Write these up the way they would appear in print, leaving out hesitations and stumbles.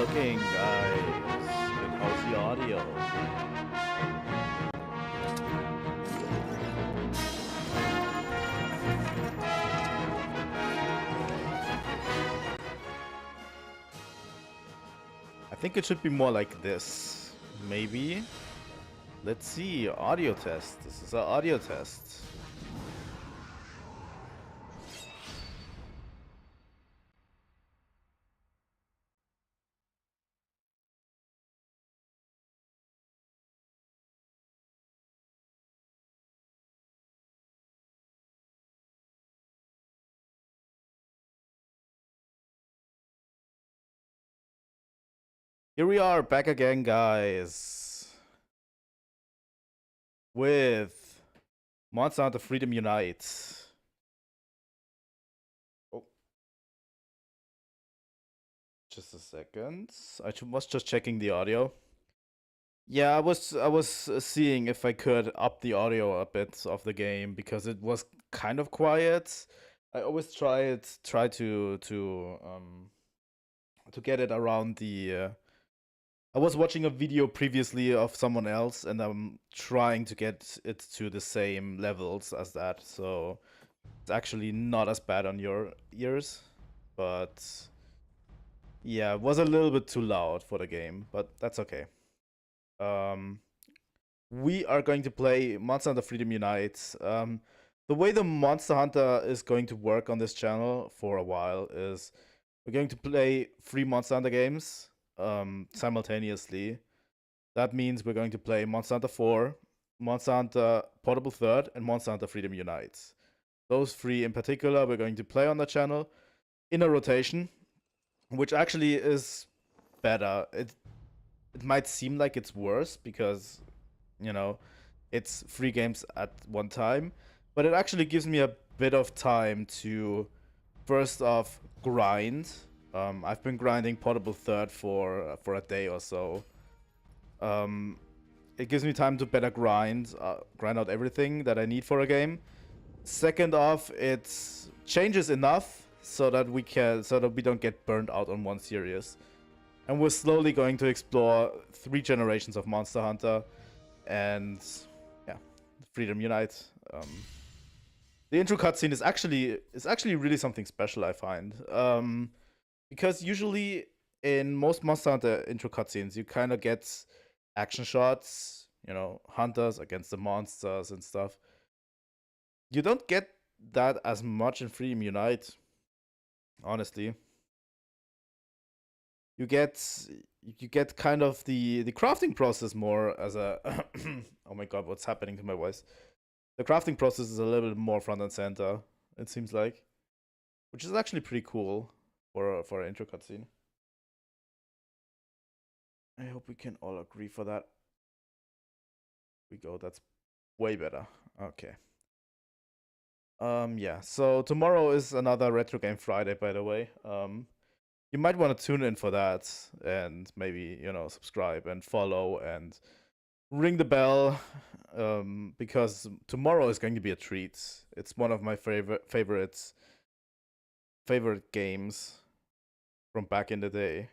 looking, guys? And how's the audio? I think it should be more like this. Maybe. Let's see. Audio test. This is an audio test. Here we are back again, guys, with Monster Hunter Freedom Unite. Oh, just a second. I was just checking the audio. Yeah, I was seeing if I could up the audio a bit of the game because it was kind of quiet. I always try to get it around the. I was watching a video previously of someone else, and I'm trying to get it to the same levels as that. So it's actually not as bad on your ears, but yeah, it was a little bit too loud for the game, but that's okay. We are going to play Monster Hunter Freedom Unite. The way the Monster Hunter is going to work on this channel for a while is we're going to play 3 Monster Hunter games simultaneously. That means we're going to play Monster Hunter 4, Monster Hunter Portable Third, and Monster Hunter Freedom Unite. Those 3 in particular we're going to play on the channel in a rotation, which actually is better. It might seem like it's worse because, you know, it's 3 games at one time, but it actually gives me a bit of time to first off grind. I've been grinding Portable Third for a day or so. It gives me time to better grind out everything that I need for a game. Second off, it changes enough so that we don't get burned out on one series. And we're slowly going to explore 3 generations of Monster Hunter and yeah, Freedom Unite. The intro cutscene is actually really something special, I find. Because usually in most Monster Hunter intro cutscenes, you kind of get action shots, you know, hunters against the monsters and stuff. You don't get that as much in Freedom Unite, honestly. You get kind of the crafting process more as a oh my god, what's happening to my voice? The crafting process is a little bit more front and center, it seems like, which is actually pretty cool for an intro cutscene. I hope we can all agree for that. We go, that's way better. Okay. Yeah, so tomorrow is another Retro Game Friday, by the way. You might want to tune in for that and maybe, you know, subscribe and follow and ring the bell, because tomorrow is going to be a treat. It's one of my favorite games from back in the day.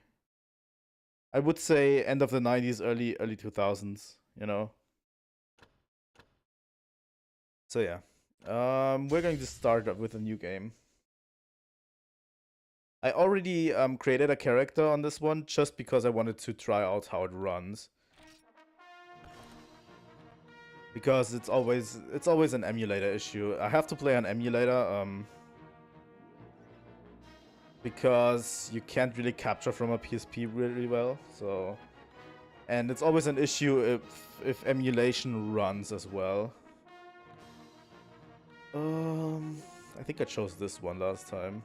I would say end of the 90s, early 2000s, you know. So yeah, we're going to start with a new game. I already created a character on this one just because I wanted to try out how it runs. Because it's always an emulator issue. I have to play on emulator because you can't really capture from a PSP really well. So, and it's always an issue if emulation runs as well. I think I chose this one last time.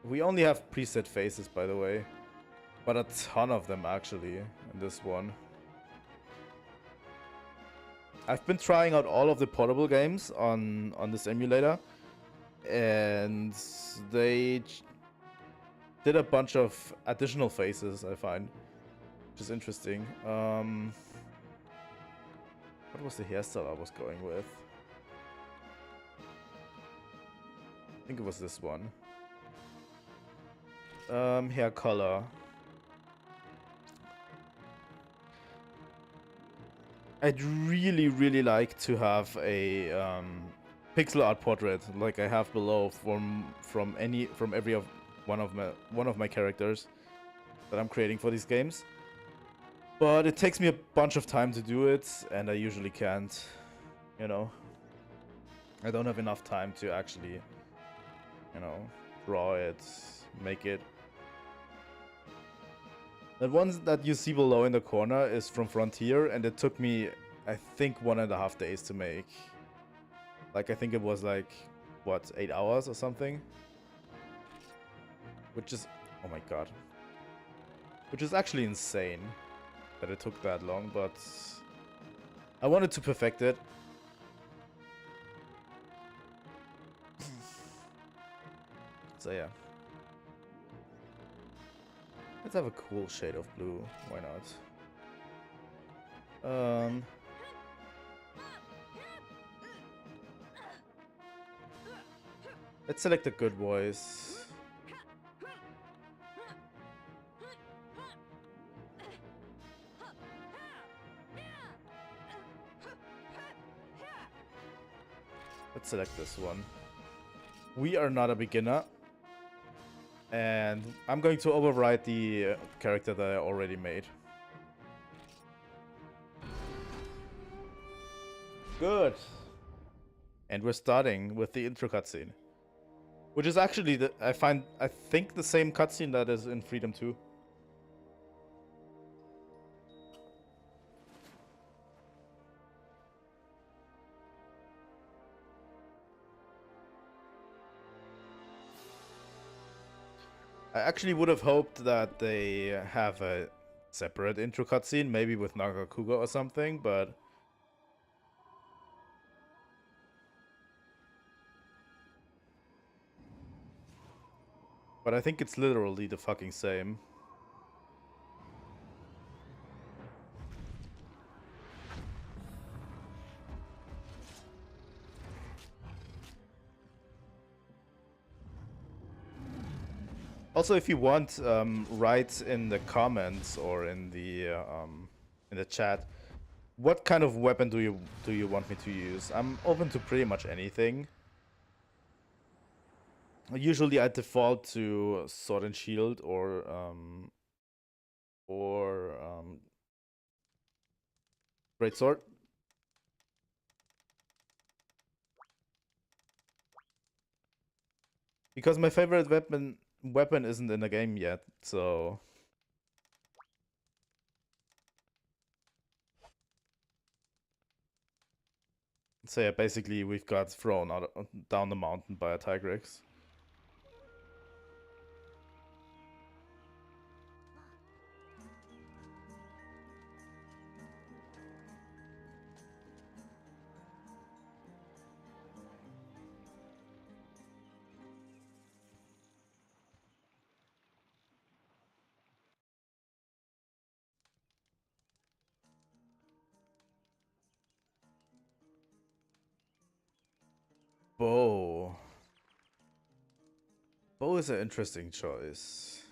We only have preset faces, by the way, but a ton of them actually in this one. I've been trying out all of the portable games on this emulator, and they did a bunch of additional faces, I find, which is interesting. What was the hairstyle I was going with? I think it was this one. Hair color. I'd really, really like to have a pixel art portrait like I have below from every one of my characters that I'm creating for these games. But it takes me a bunch of time to do it, and I usually can't. You know, I don't have enough time to actually, draw it, make it. That one that you see below in the corner is from Frontier, and it took me, I think, 1.5 days to make. Like, I think it was like, what, 8 hours or something? Which is, oh my god. Which is actually insane that it took that long, but I wanted to perfect it. So yeah. Let's have a cool shade of blue. Why not? Let's select a good voice. Let's select this one. We are not a beginner. And I'm going to override the character that I already made. Good. And we're starting with the intro cutscene. Which is actually, I think, the same cutscene that is in Freedom 2. I actually would have hoped that they have a separate intro cutscene, maybe with Nagakuga or something, but... But I think it's literally the fucking same. Also, if you want, write in the comments or in the chat, what kind of weapon do you want me to use? I'm open to pretty much anything. Usually, I default to sword and shield or great sword. Because my favorite weapon isn't in the game yet, so... So yeah, basically we've got thrown out down the mountain by a Tigrex. Bow. Bow is an interesting choice.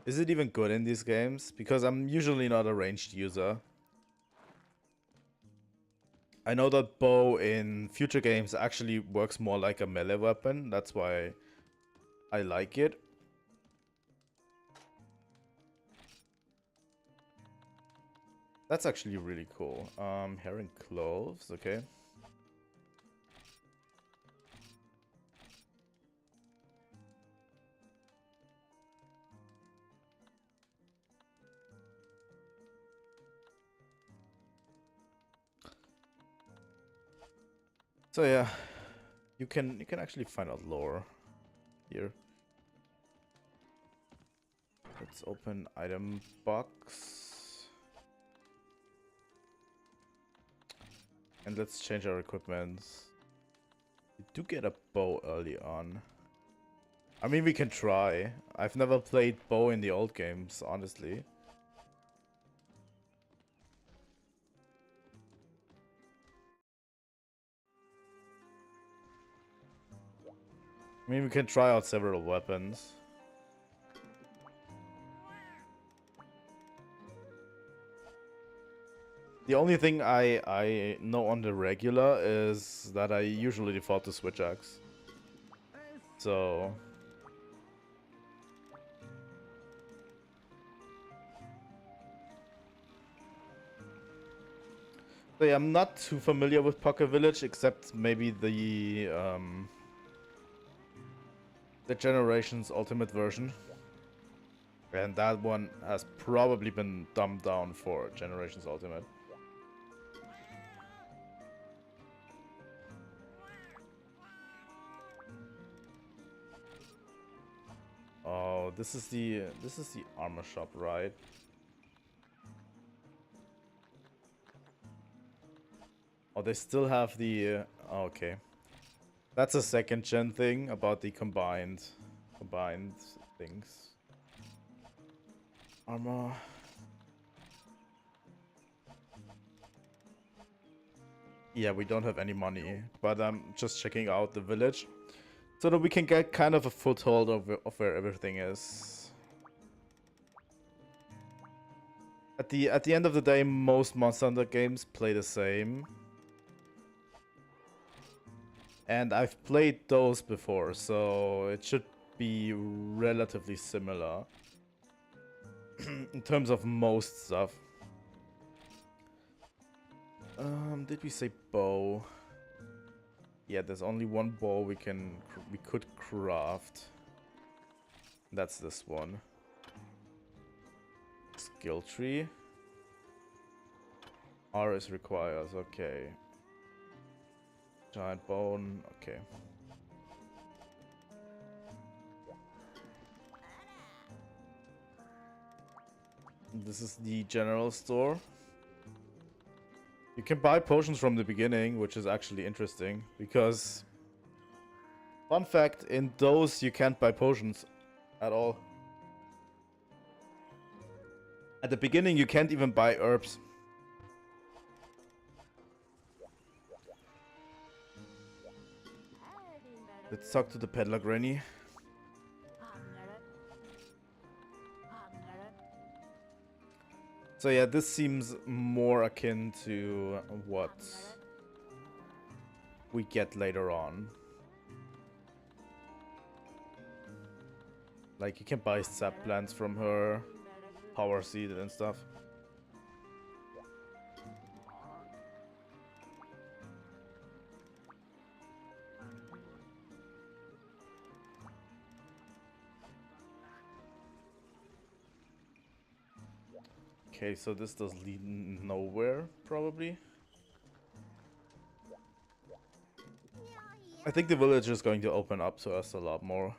Is it even good in these games? Because I'm usually not a ranged user. I know that bow in future games actually works more like a melee weapon. That's why I like it. That's actually really cool. Hair and clothes, okay. So yeah, you can actually find out lore here. Let's open item box. And let's change our equipment. We do get a bow early on. I mean, we can try. I've never played bow in the old games, honestly. I mean, we can try out several weapons. The only thing I know on the regular is that I usually default to switch axe. So yeah, I'm not too familiar with Pocket Village, except maybe the Generations Ultimate version. And that one has probably been dumbed down for Generations Ultimate. Oh, this is the armor shop, right? Oh, they still have the oh, okay. That's a second gen thing about the combined things. Armor. Yeah, we don't have any money, but I'm just checking out the village so that we can get kind of a foothold of where everything is. At the end of the day, most Monster Hunter games play the same. And I've played those before, so it should be relatively similar in terms of most stuff. Did we say bow? Yeah, there's only one bow we could craft. That's this one. Skill tree. R is requires, okay. Giant bone, okay. This is the general store. You can buy potions from the beginning, which is actually interesting, because... Fun fact, in those you can't buy potions at all. At the beginning you can't even buy herbs. Let's talk to the peddler granny. So yeah, this seems more akin to what we get later on. Like, you can buy sap plants from her, power seed and stuff. Okay, so this does lead nowhere, probably. I think the village is going to open up to us a lot more.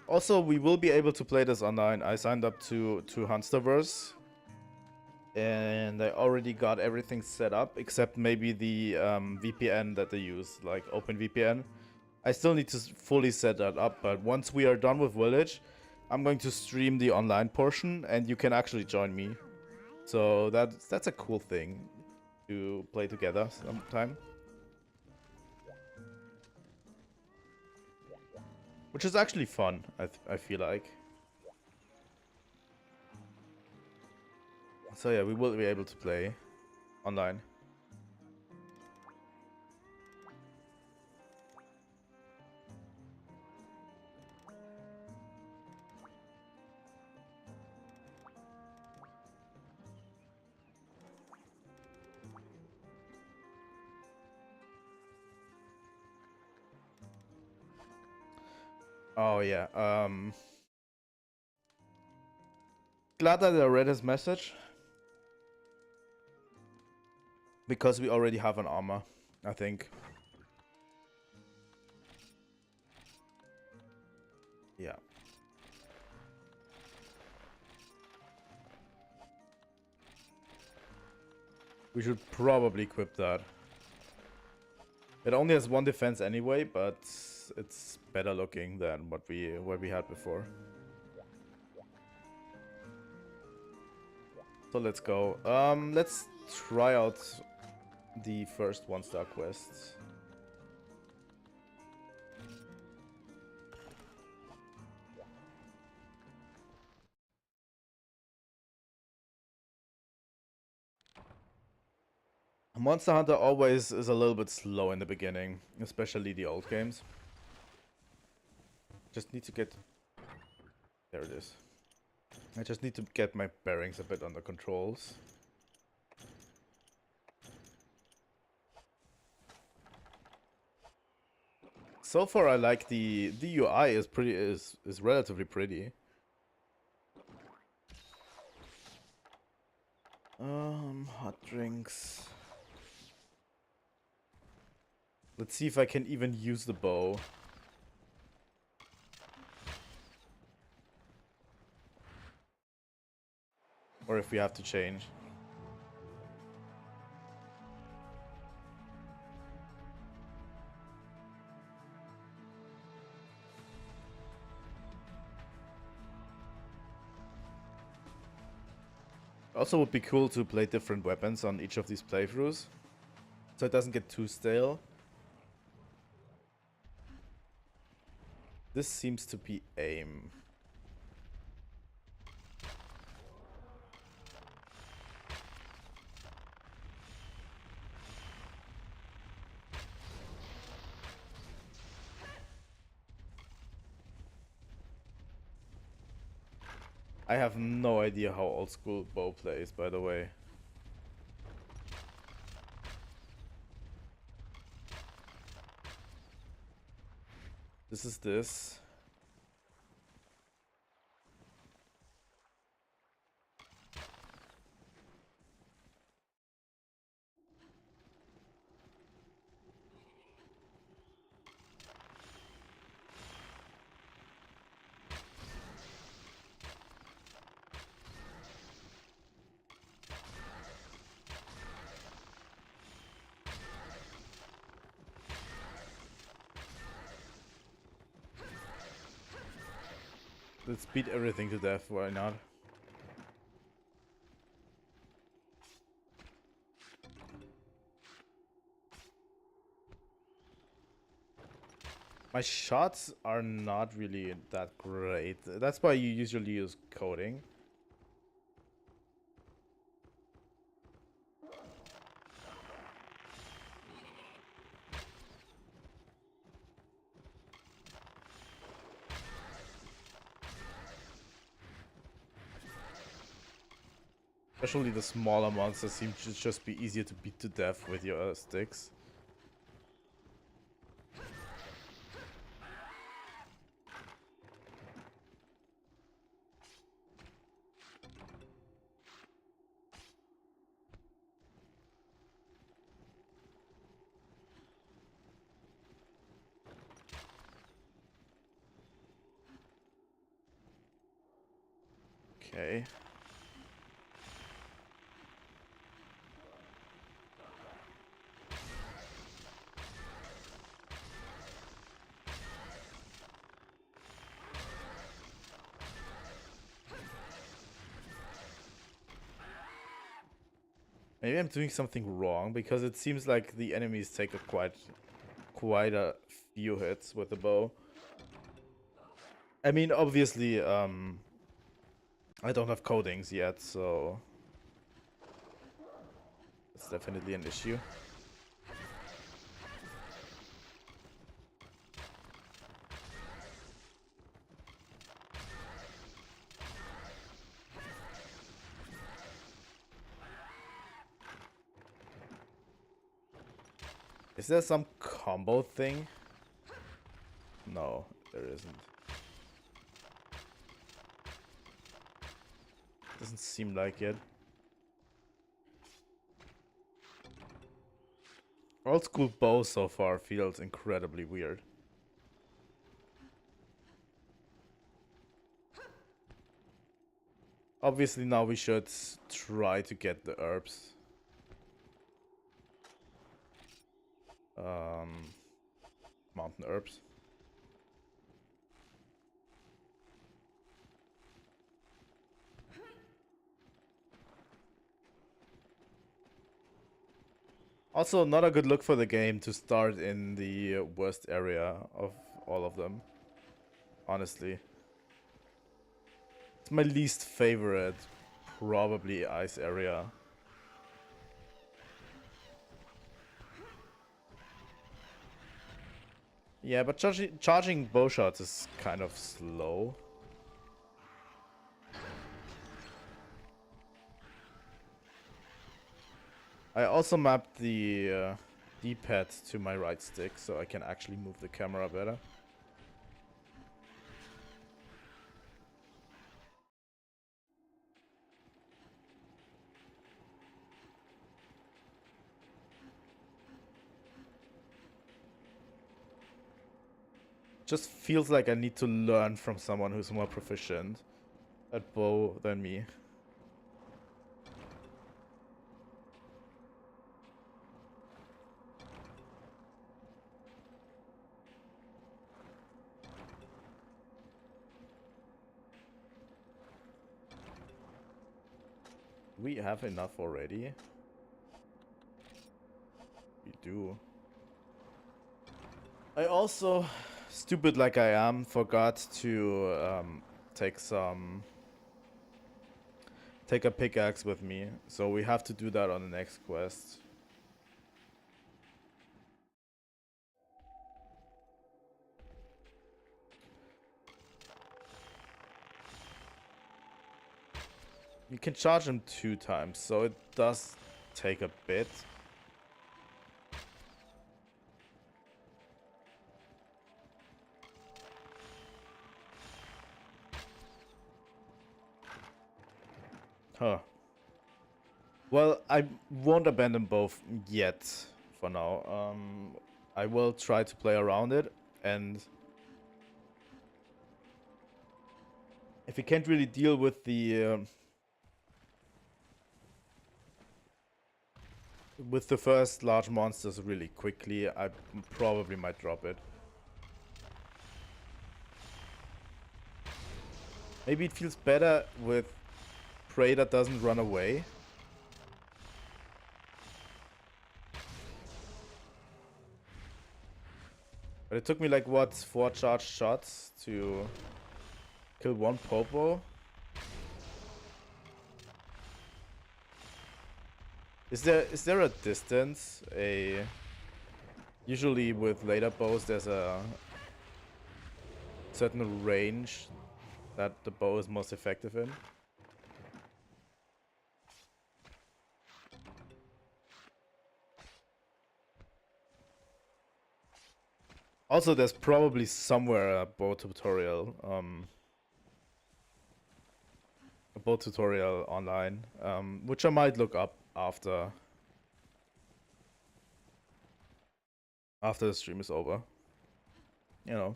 Also, we will be able to play this online. I signed up to Hunsterverse. And I already got everything set up, except maybe the VPN that they use, like OpenVPN. I still need to fully set that up, but once we are done with Village, I'm going to stream the online portion, and you can actually join me. So that's a cool thing to play together sometime. Which is actually fun, I feel like. So yeah, we will be able to play online. Oh yeah, glad that I read his message. Because we already have an armor, I think. Yeah. We should probably equip that. It only has one defense anyway, but it's better looking than what we had before. So let's go. Let's try out the first 1-star quests. Monster Hunter always is a little bit slow in the beginning, especially the old games. Just need to get... There it is. I just need to get my bearings a bit under controls. So far I like the UI is relatively pretty. Hot drinks. Let's see if I can even use the bow. Or if we have to change. Also would be cool to play different weapons on each of these playthroughs. So it doesn't get too stale. This seems to be aim. I have no idea how old school bow plays, by the way. This is this. Let's beat everything to death, why not? My shots are not really that great. That's why you usually use coding. Especially the smaller monsters seem to just be easier to beat to death with your sticks. Okay. Maybe I'm doing something wrong because it seems like the enemies take quite a few hits with the bow. I mean, obviously, I don't have codings yet, so it's definitely an issue. Is there some combo thing? No, there isn't. Doesn't seem like it. Old school bow so far feels incredibly weird. Obviously now we should try to get the herbs. Mountain herbs. Also, not a good look for the game to start in the worst area of all of them. Honestly. It's my least favorite, probably, ice area. Yeah, but charging bow shots is kind of slow. I also mapped the D-pad to my right stick so I can actually move the camera better. Just feels like I need to learn from someone who's more proficient at bow than me. We have enough already. We do. I also, stupid like I am, forgot to take a pickaxe with me. So we have to do that on the next quest. You can charge him 2 times, so it does take a bit. Huh. Well, I won't abandon both yet for now. I will try to play around it, and if you can't really deal with the first large monsters really quickly, I probably might drop it. Maybe it feels better with prey that doesn't run away. But it took me like, what, 4 charged shots to kill one popo? Is there a distance? Usually with laser bows there's a certain range that the bow is most effective in. Also, there's probably somewhere a bow tutorial online, which I might look up after the stream is over. You know.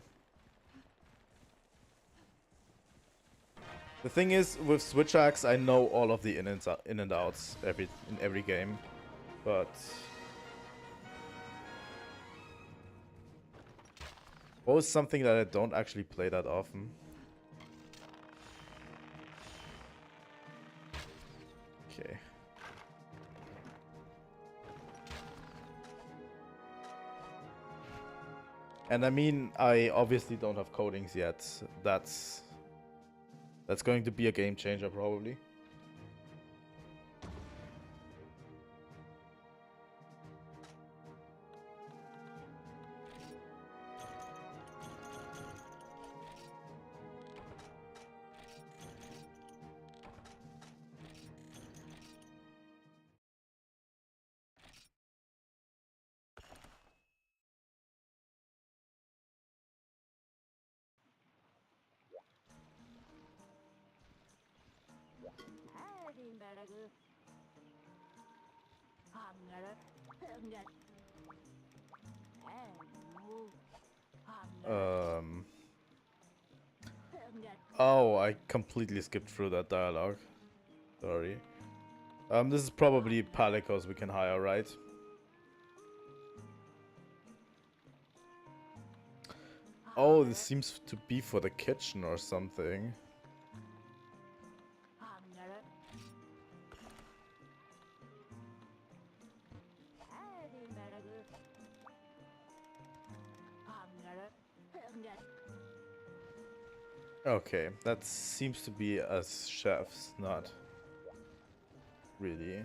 The thing is, with Switch Axe, I know all of the in and outs in every game, but bow is something that I don't actually play that often. Okay. And I mean, I obviously don't have coatings yet. That's going to be a game changer, probably. Oh, I completely skipped through that dialogue. Sorry. This is probably palicos we can hire, right? Oh, this seems to be for the kitchen or something. Okay, that seems to be us chefs, not really.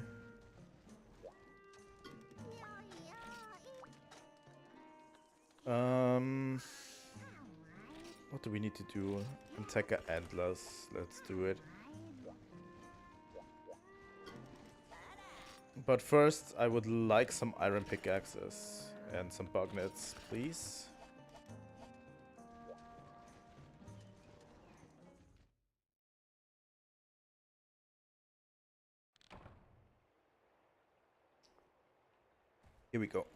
What do we need to do? Attacker antlers. Let's do it. But first, I would like some iron pickaxes and some bug nets, please. Here we go.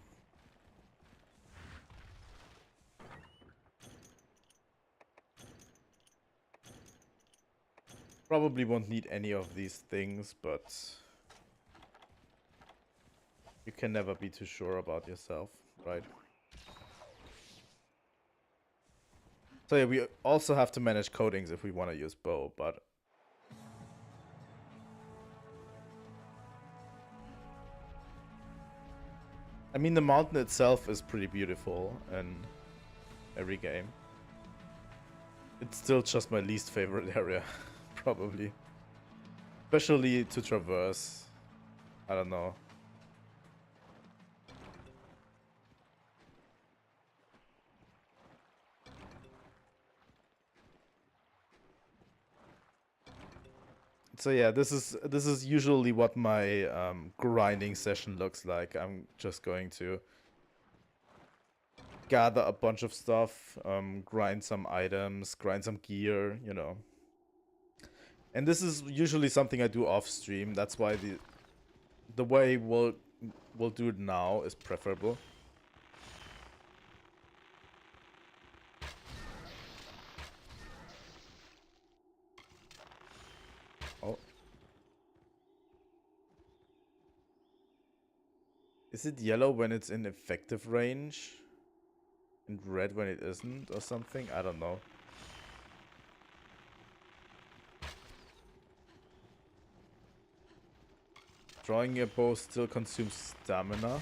Probably won't need any of these things, but you can never be too sure about yourself, right? So yeah, we also have to manage coatings if we want to use bow, but I mean the mountain itself is pretty beautiful in every game. It's still just my least favorite area, probably. Especially to traverse. I don't know. So yeah, this is usually what my grinding session looks like. I'm just going to gather a bunch of stuff, grind some items, grind some gear, you know. And this is usually something I do off stream. That's why the way we'll do it now is preferable. Oh. Is it yellow when it's in effective range? And red when it isn't or something? I don't know. Drawing a bow still consumes stamina.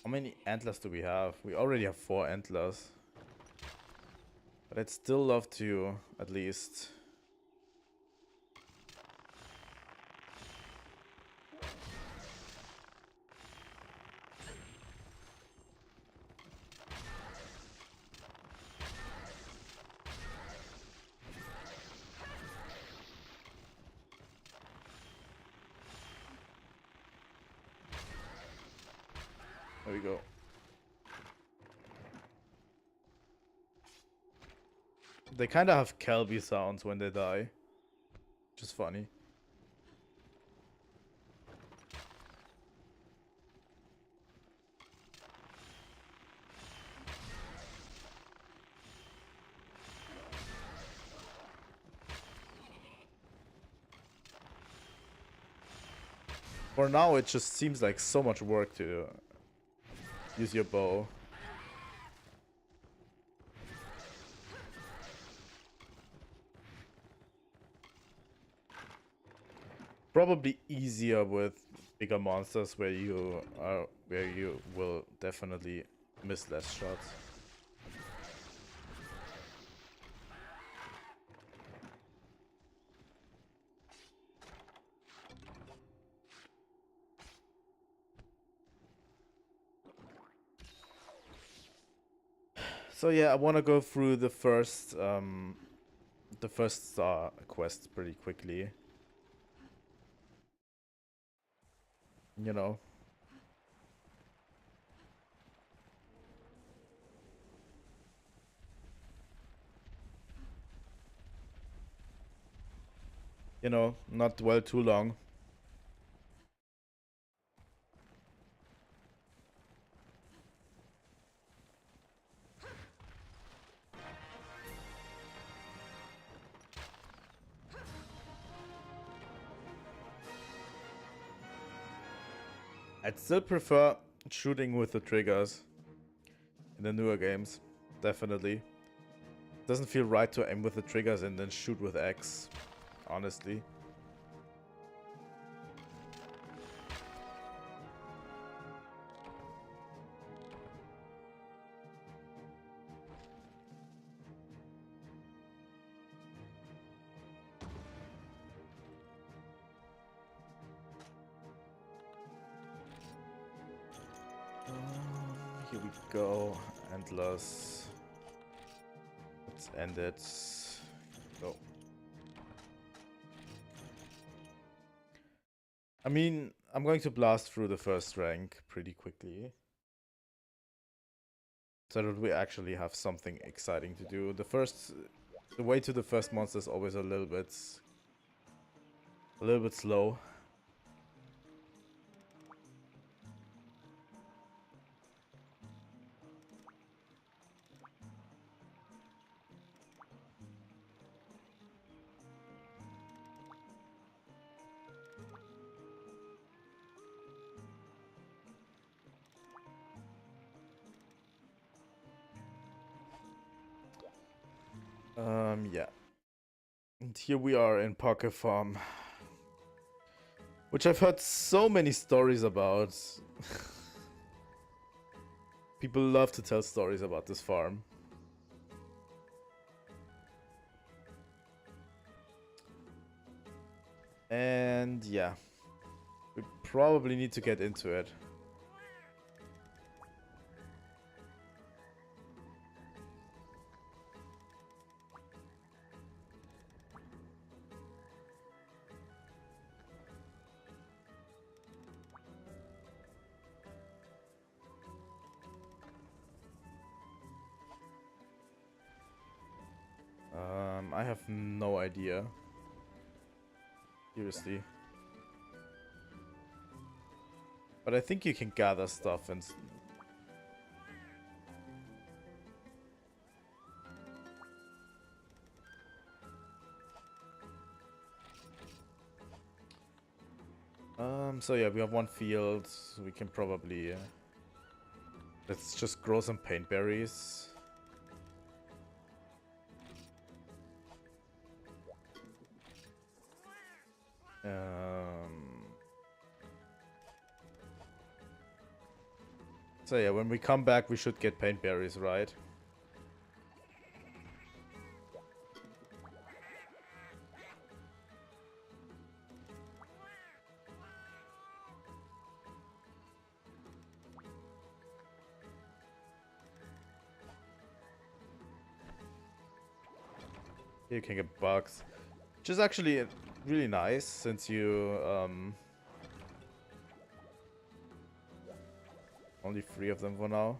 How many antlers do we have? We already have 4 antlers. But I'd still love to, at least. There we go. They kind of have Kelby sounds when they die. Which is funny. For now, it just seems like so much work to use your bow. Probably easier with bigger monsters where you will definitely miss less shots. So yeah, I want to go through the first star quest pretty quickly. You know. You know, not dwell too long. I'd still prefer shooting with the triggers in the newer games, definitely. Doesn't feel right to aim with the triggers and then shoot with X, honestly. Here we go. Endless. Let's end it. Go. I mean, I'm going to blast through the first rank pretty quickly, so that we actually have something exciting to do. The way to the first monster is always a little bit slow. Yeah. And here we are in Pocket Farm, which I've heard so many stories about. People love to tell stories about this farm. And yeah, we probably need to get into it. I have no idea. Seriously. But I think you can gather stuff and... So yeah, we have one field. We can probably... let's just grow some paint berries. So yeah, when we come back, we should get paint berries, right? You can get bugs, which is actually really nice since you only 3 of them for now.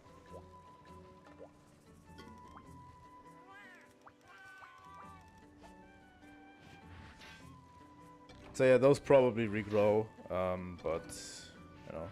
So yeah, those probably regrow, but you know.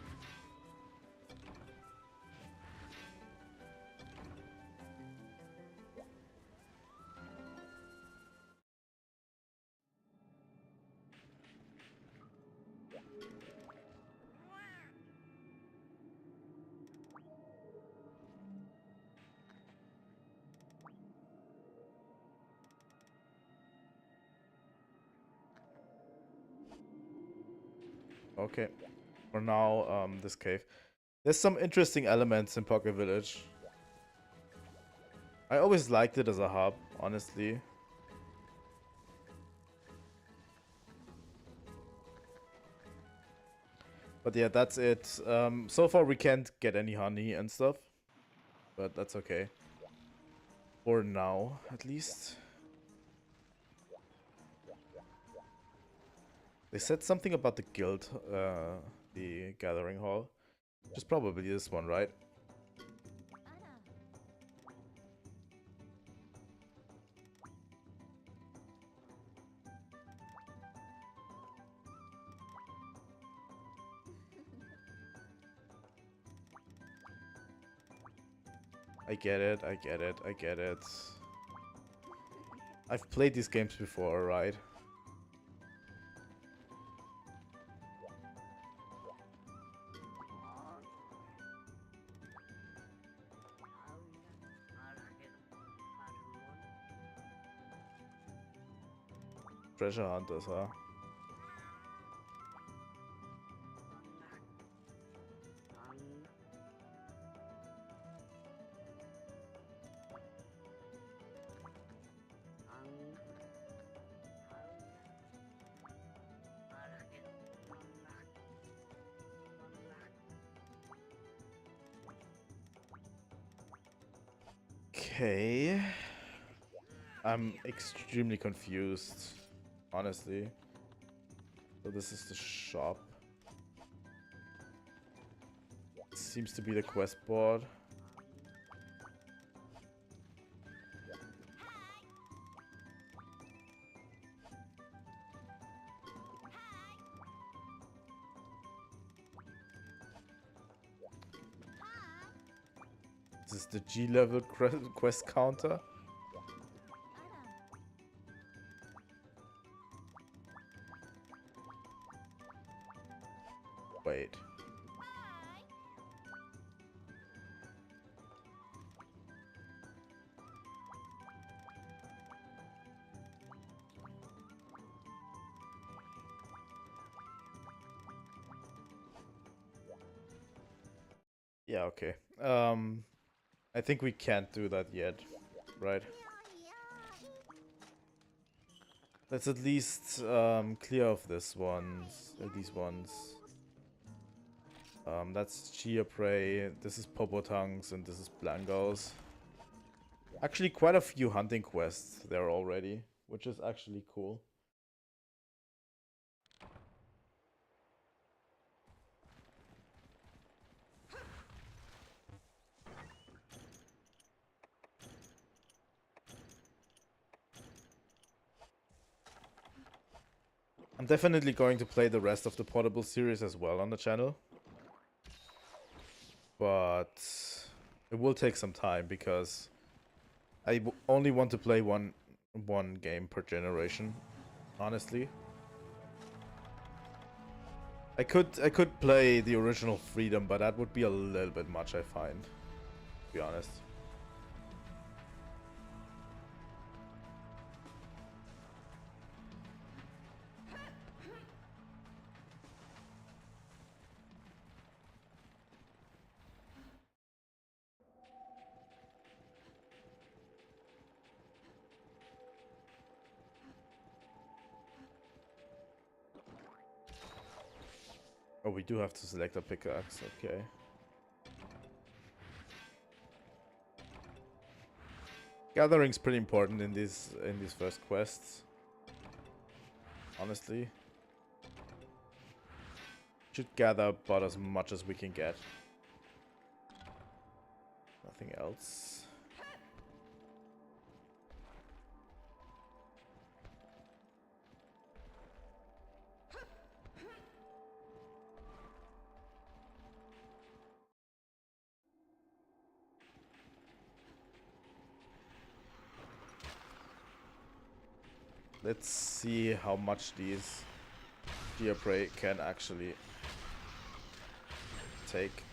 Okay, for now, this cave. There's some interesting elements in Pocket Village. I always liked it as a hub, honestly. But yeah, that's it. So far we can't get any honey and stuff, but that's okay. For now, at least. They said something about the guild, the gathering hall. Which is probably this one, right? I get it, I get it, I get it. I've played these games before, right? treasure hunters, huh? Okay. I'm extremely confused, honestly. So this is the shop. Seems to be the quest board. This is the G-level quest counter. Wait. Yeah, okay. I think we can't do that yet, right? Let's at least clear off this ones, these ones. That's Chia Prey, this is Popotangs, and this is Blancos. Actually, quite a few hunting quests there already, which is actually cool. I'm definitely going to play the rest of the Portable series as well on the channel. But it will take some time because I only want to play one game per generation, honestly. I could play the original Freedom, but that would be a little bit much, I find, to be honest. Oh, we do have to select a pickaxe, okay. Gathering's pretty important in these first quests. Honestly. Should gather about as much as we can get. Nothing else. Let's see how much these deer prey can actually take.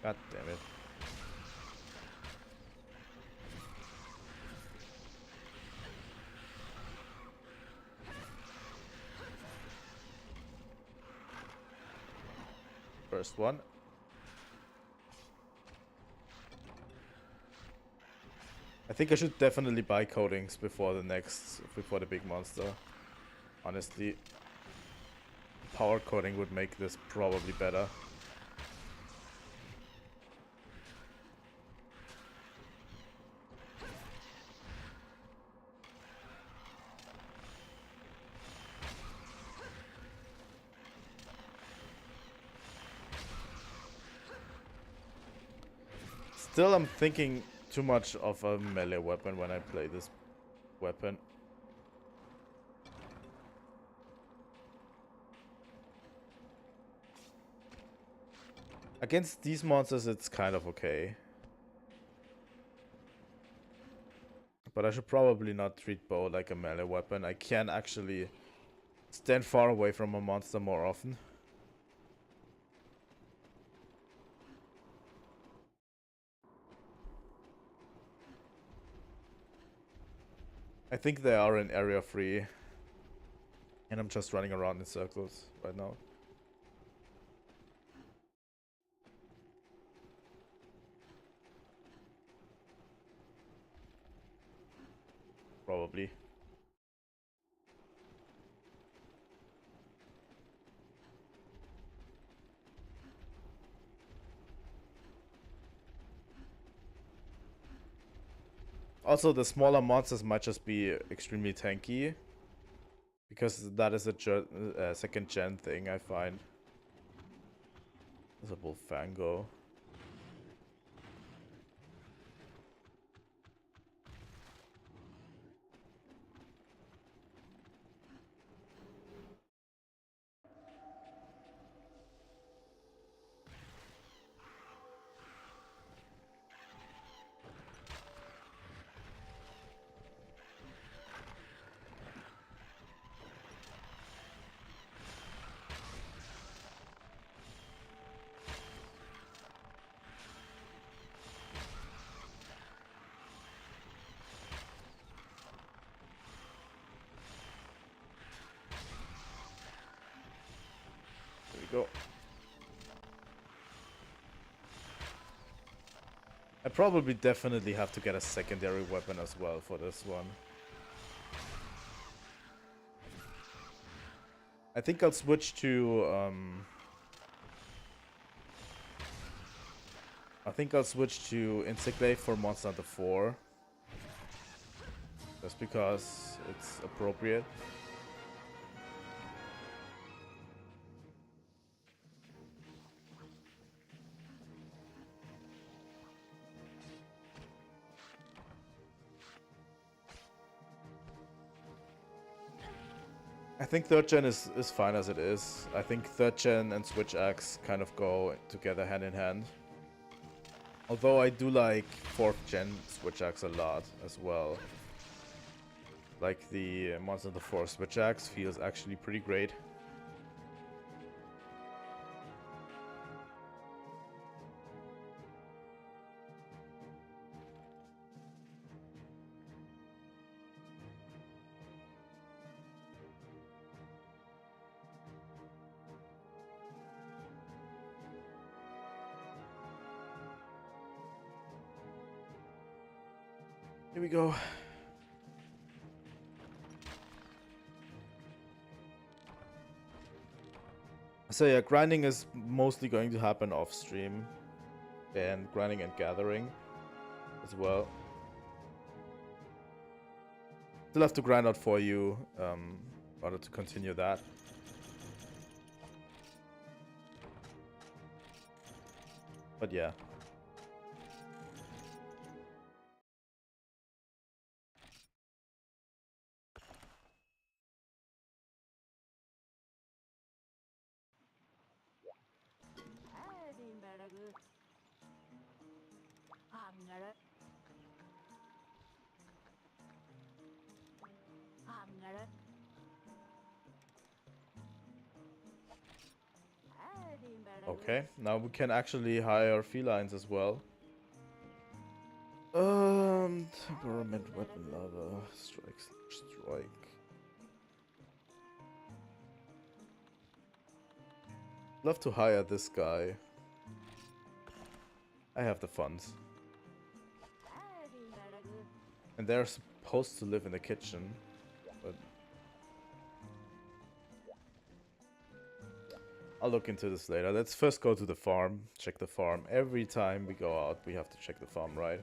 God damn it. First one. I think I should definitely buy coatings before the big monster. Honestly, power coating would make this probably better. Still, I'm thinking too much of a melee weapon when I play this weapon. Against these monsters, it's kind of okay. But I should probably not treat bow like a melee weapon. I can actually stand far away from a monster more often. I think they are in area 3. And I'm just running around in circles right now. Probably. Also, the smaller monsters might just be extremely tanky. Because that is a second gen thing, I find. There's a Bullfango. Go. I probably definitely have to get a secondary weapon as well for this one. I think I'll switch to Insect for Monster Hunter 4. Just because it's appropriate. I think 3rd gen is fine as it is. I think 3rd gen and Switch Axe kind of go together hand in hand. Although I do like 4th gen Switch Axe a lot as well. Like the Monster Hunter 4 Switch Axe feels actually pretty great. Here we go. So yeah, grinding is mostly going to happen off stream. And grinding and gathering as well. Still have to grind out for you in order to continue that. But yeah. Okay, now we can actually hire felines as well. Temperament, weapon, lava, strike. Love to hire this guy. I have the funds. And they're supposed to live in the kitchen, but I'll look into this later. Let's first go to the farm, check the farm. Every time we go out, we have to check the farm, right?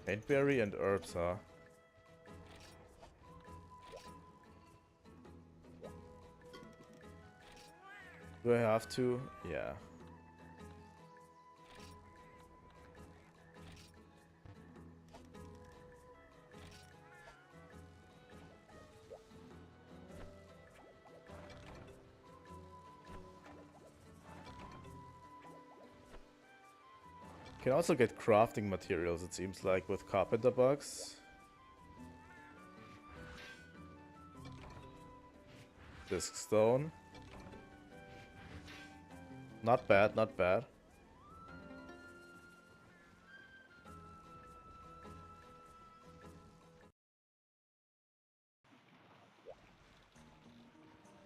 Paintberry and herbs, huh? Do I have to? Yeah. Can also get crafting materials, it seems like, with carpenter bugs. Disc stone. Not bad, not bad.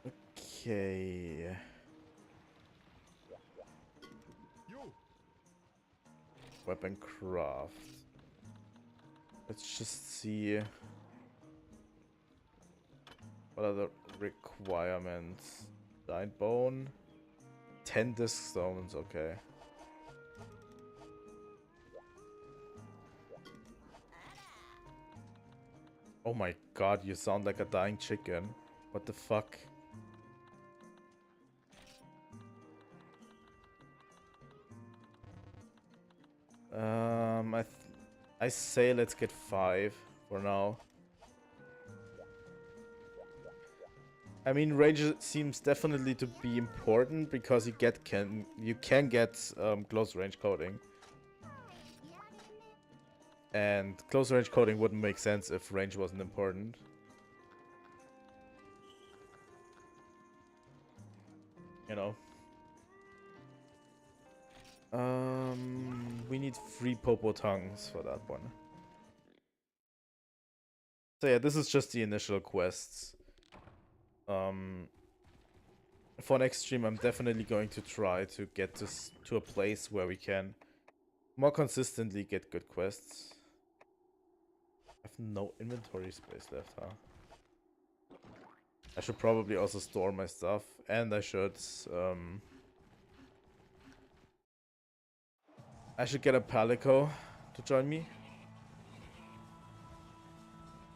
Okay. Weapon craft. Let's just see what are the requirements. Giant bone. 10 disc stones, okay. Oh my god, you sound like a dying chicken. What the fuck? I say let's get 5 for now. I mean, range seems definitely to be important because you can get close range coding, and close range coding wouldn't make sense if range wasn't important. You know. We need 3 popo tongues for that one. So yeah, this is just the initial quests. For next stream, I'm definitely going to try to get this to a place where we can more consistently get good quests. I have no inventory space left, huh? I should probably also store my stuff, and I should get a Palico to join me.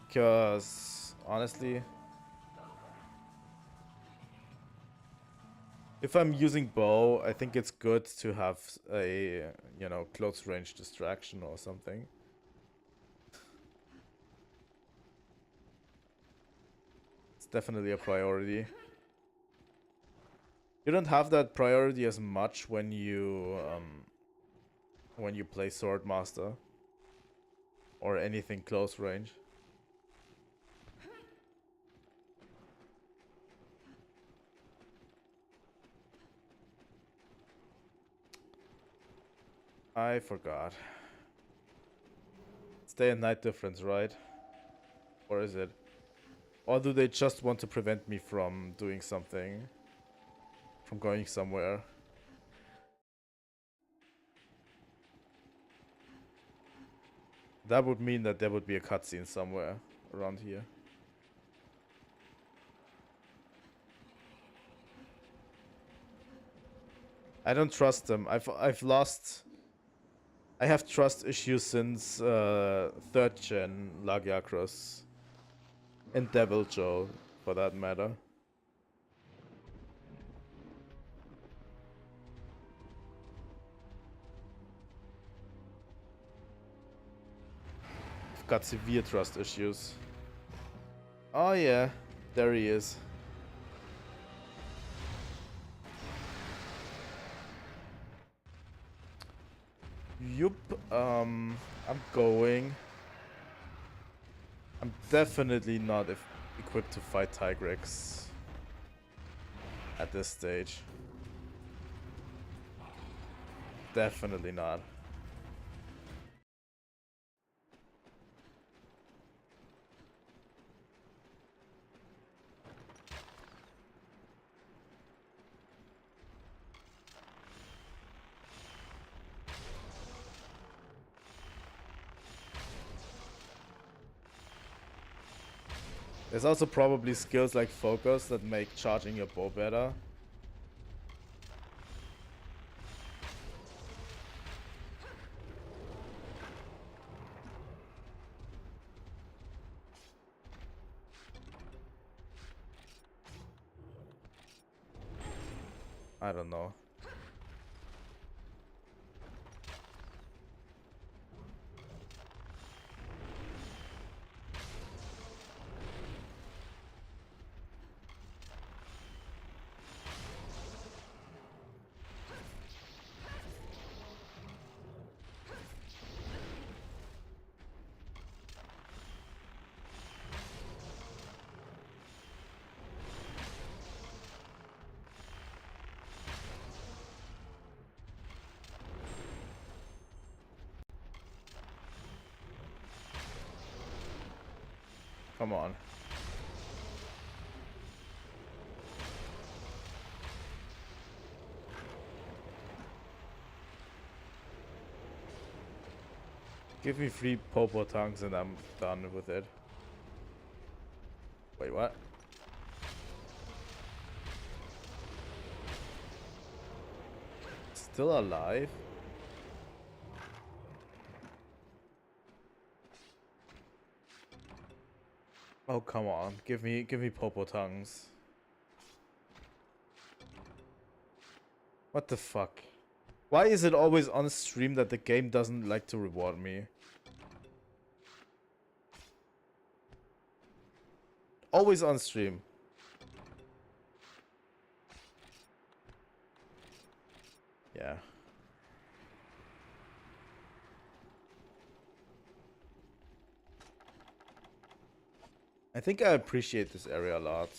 Because honestly, if I'm using bow, I think it's good to have a, you know, close range distraction or something. It's definitely a priority. You don't have that priority as much when you play Swordmaster or anything close range. I forgot. It's day and night difference, right? Or is it? Or do they just want to prevent me from doing something? From going somewhere? That would mean that there would be a cutscene somewhere around here. I don't trust them. I've lost. I have trust issues since 3rd gen Lagiacros. And Devil Joe, for that matter. I've got severe trust issues. Oh yeah, there he is. Yup, I'm going. I'm definitely not equipped to fight Tigrex at this stage. Definitely not. There's also probably skills like focus that make charging your bow better. I don't know. Come on. Give me 3 Popo tongues and I'm done with it. Wait, what? Still alive? Oh, come on. Give me Popo tongues. What the fuck? Why is it always on stream that the game doesn't like to reward me? Always on stream. Yeah. I think I appreciate this area a lot.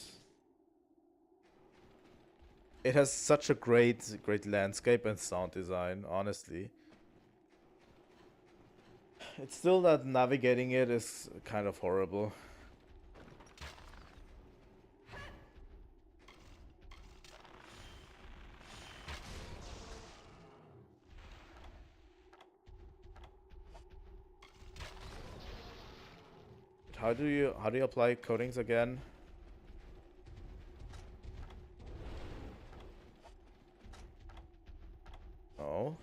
It has such a great landscape and sound design, honestly. It's still that navigating it is kind of horrible. How do you apply coatings again? Oh.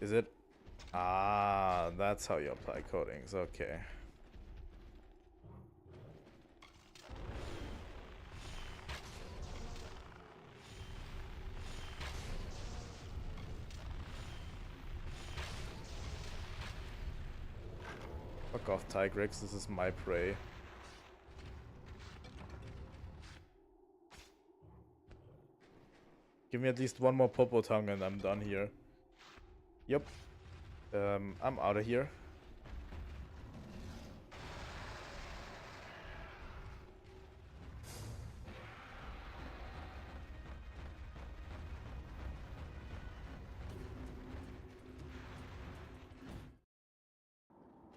Is it? Ah, that's how you apply coatings. Okay. Fuck off, Tigrex. This is my prey. Give me at least one more Popo tongue and I'm done here. Yep. I'm out of here.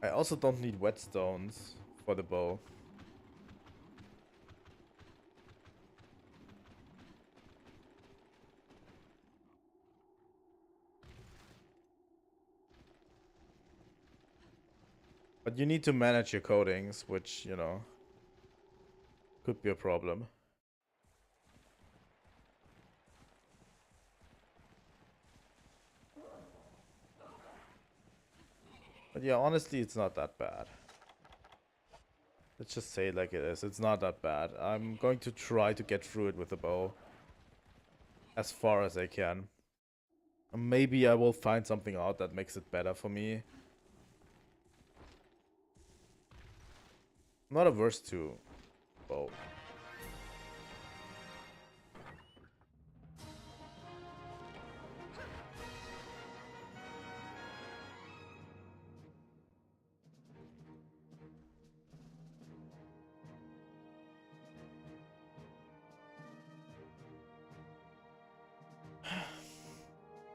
I also don't need whetstones for the bow. But you need to manage your coatings, which, you know, could be a problem. But yeah, honestly, it's not that bad. Let's just say it like it is. It's not that bad. I'm going to try to get through it with the bow as far as I can. Maybe I will find something out that makes it better for me. I'm not averse to bow.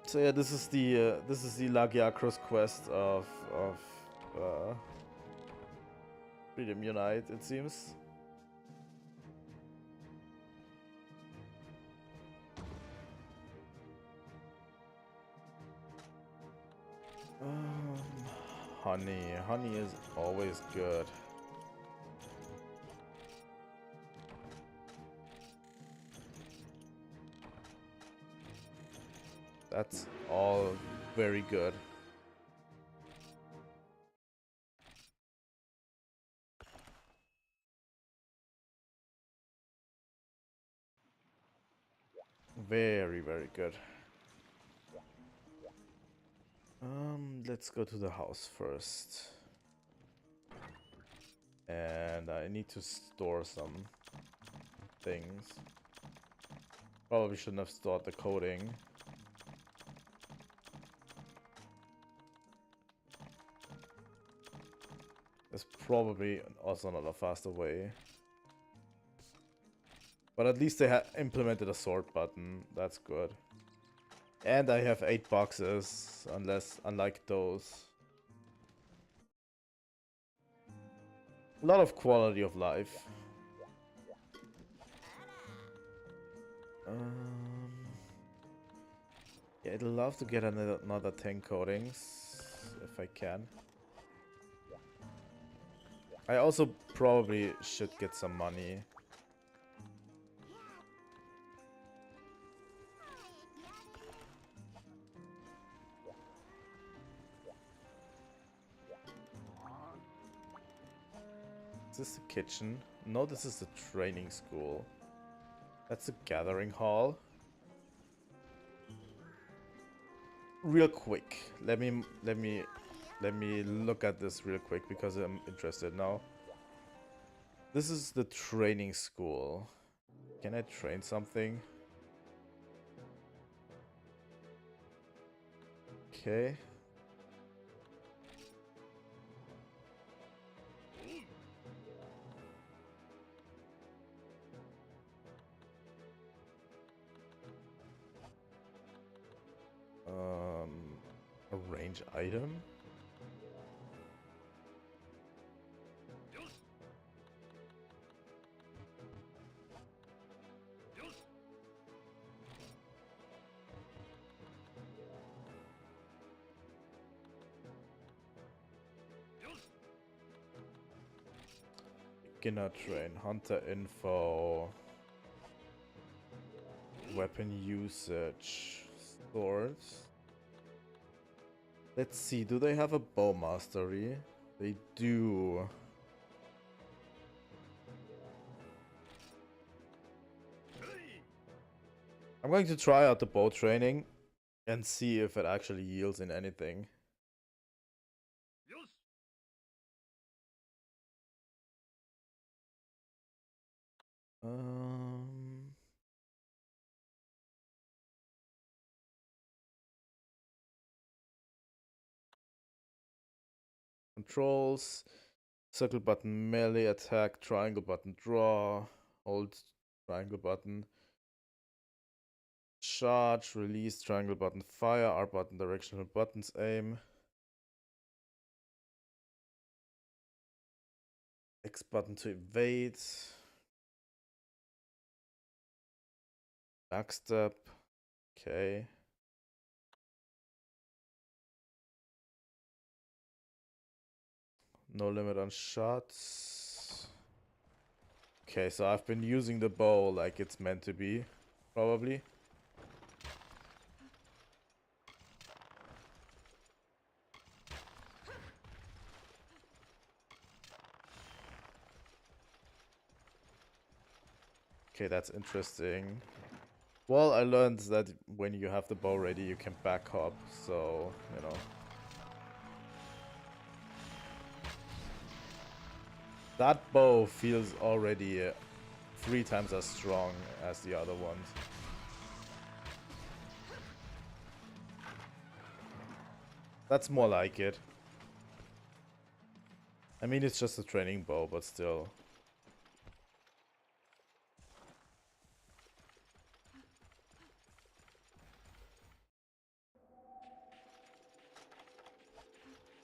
So yeah, this is the Lagiacros quest of Freedom Unite, it seems. Honey is always good. That's all very good. Very, very good. Let's go to the house first. And I need to store some things. Probably shouldn't have stored the coating. There's probably also not a faster way. But at least they implemented a sort button. That's good. And I have 8 boxes, unlike those. A lot of quality of life. Yeah, I'd love to get another 10 coatings, if I can. I also probably should get some money. Is this the kitchen? No, this is the training school. That's a gathering hall. Real quick, let me look at this real quick because I'm interested now. This is the training school. Can I train something? Okay. Arrange item. Beginner train, hunter info, weapon usage, swords. Let's see, do they have a bow mastery? They do. I'm going to try out the bow training and see if it actually yields in anything. Controls, circle button melee attack, triangle button draw, hold triangle button, charge, release, triangle button fire, R button directional buttons aim, X button to evade, backstep, okay. No limit on shots. Okay, so I've been using the bow like it's meant to be, probably. Okay, that's interesting. Well, I learned that when you have the bow ready, you can back hop, so, you know. That bow feels already 3 times as strong as the other ones. That's more like it. I mean, it's just a training bow, but still.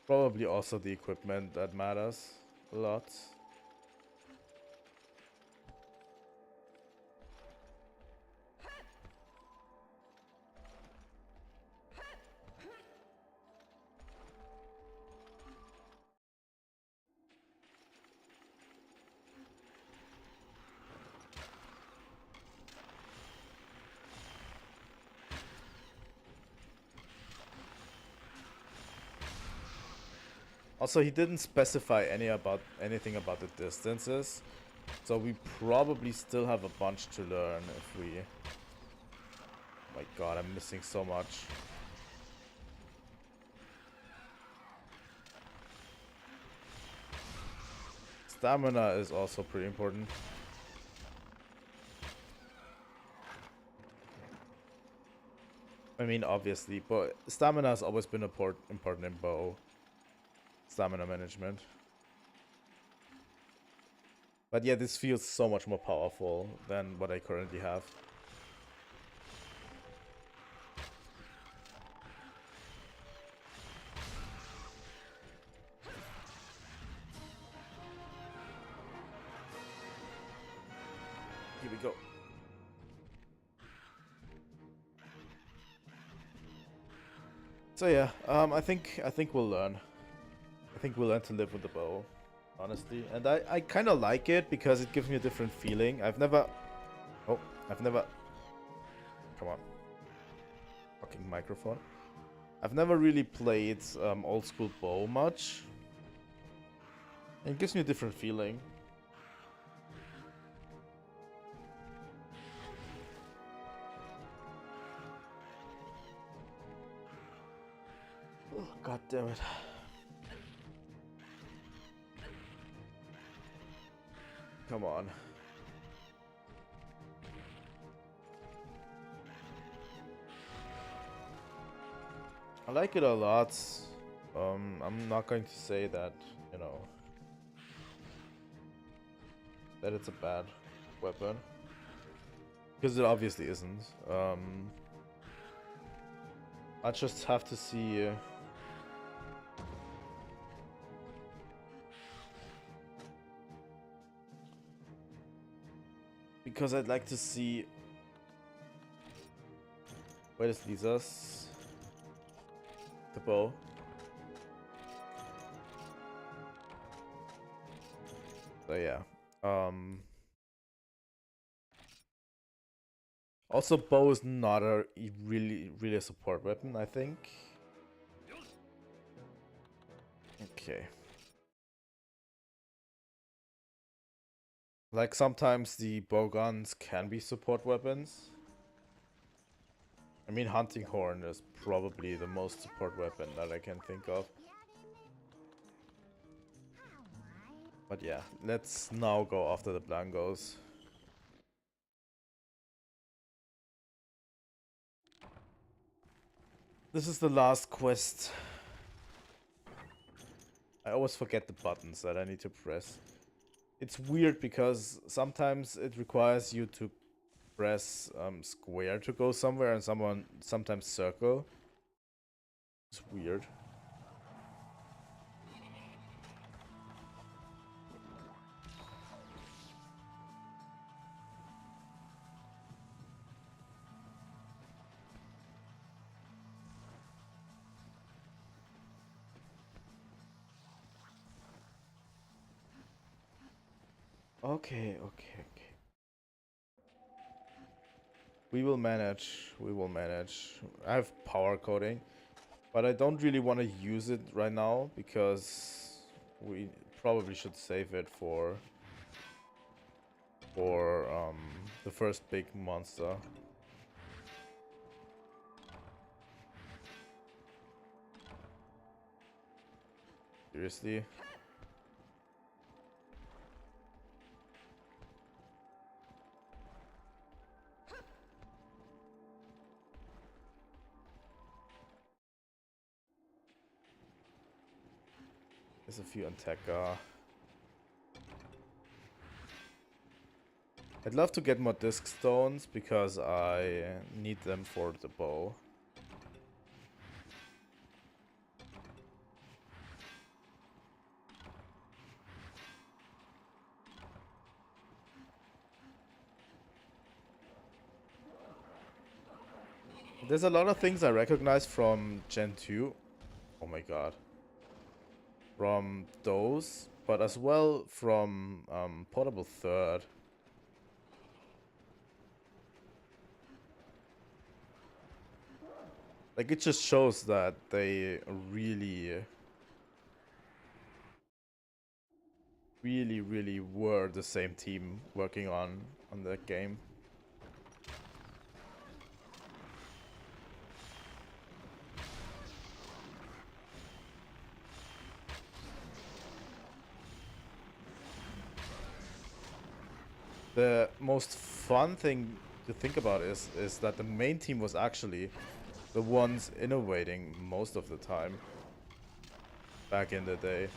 Probably also the equipment that matters a lot. Also, he didn't specify anything about the distances, so we probably still have a bunch to learn if we... Oh my god, I'm missing so much. Stamina is also pretty important. I mean, obviously, but stamina has always been important in bow. Stamina management. But yeah, this feels so much more powerful than what I currently have. go. So yeah, I think we'll learn. I think we'll learn to live with the bow, honestly. And I kind of like it because it gives me a different feeling. I've never... Come on. Fucking microphone. I've never really played old school bow much. It gives me a different feeling. Oh, God damn it. Come on. I like it a lot. I'm not going to say that, you know, that it's a bad weapon. Because it obviously isn't. I just have to see... because I'd like to see where this leads us. The bow. So yeah. Also, bow is not a really a support weapon, I think. Okay. Like, sometimes the bow guns can be support weapons. I mean, hunting horn is probably the most support weapon that I can think of. But yeah, let's now go after the Blancos. This is the last quest. I always forget the buttons that I need to press. It's weird because sometimes it requires you to press square to go somewhere and sometimes circle. It's weird. Okay. We will manage. I have power coding, but I don't really want to use it right now because we probably should save it for the first big monster. Seriously? There's a few on Tekka. I'd love to get more disc stones because I need them for the bow. There's a lot of things I recognize from Gen 2. Oh my god. From those, but as well from Portable Third. Like, it just shows that they really were the same team working on that game. The most fun thing to think about is that the main team was actually the ones innovating most of the time back in the day.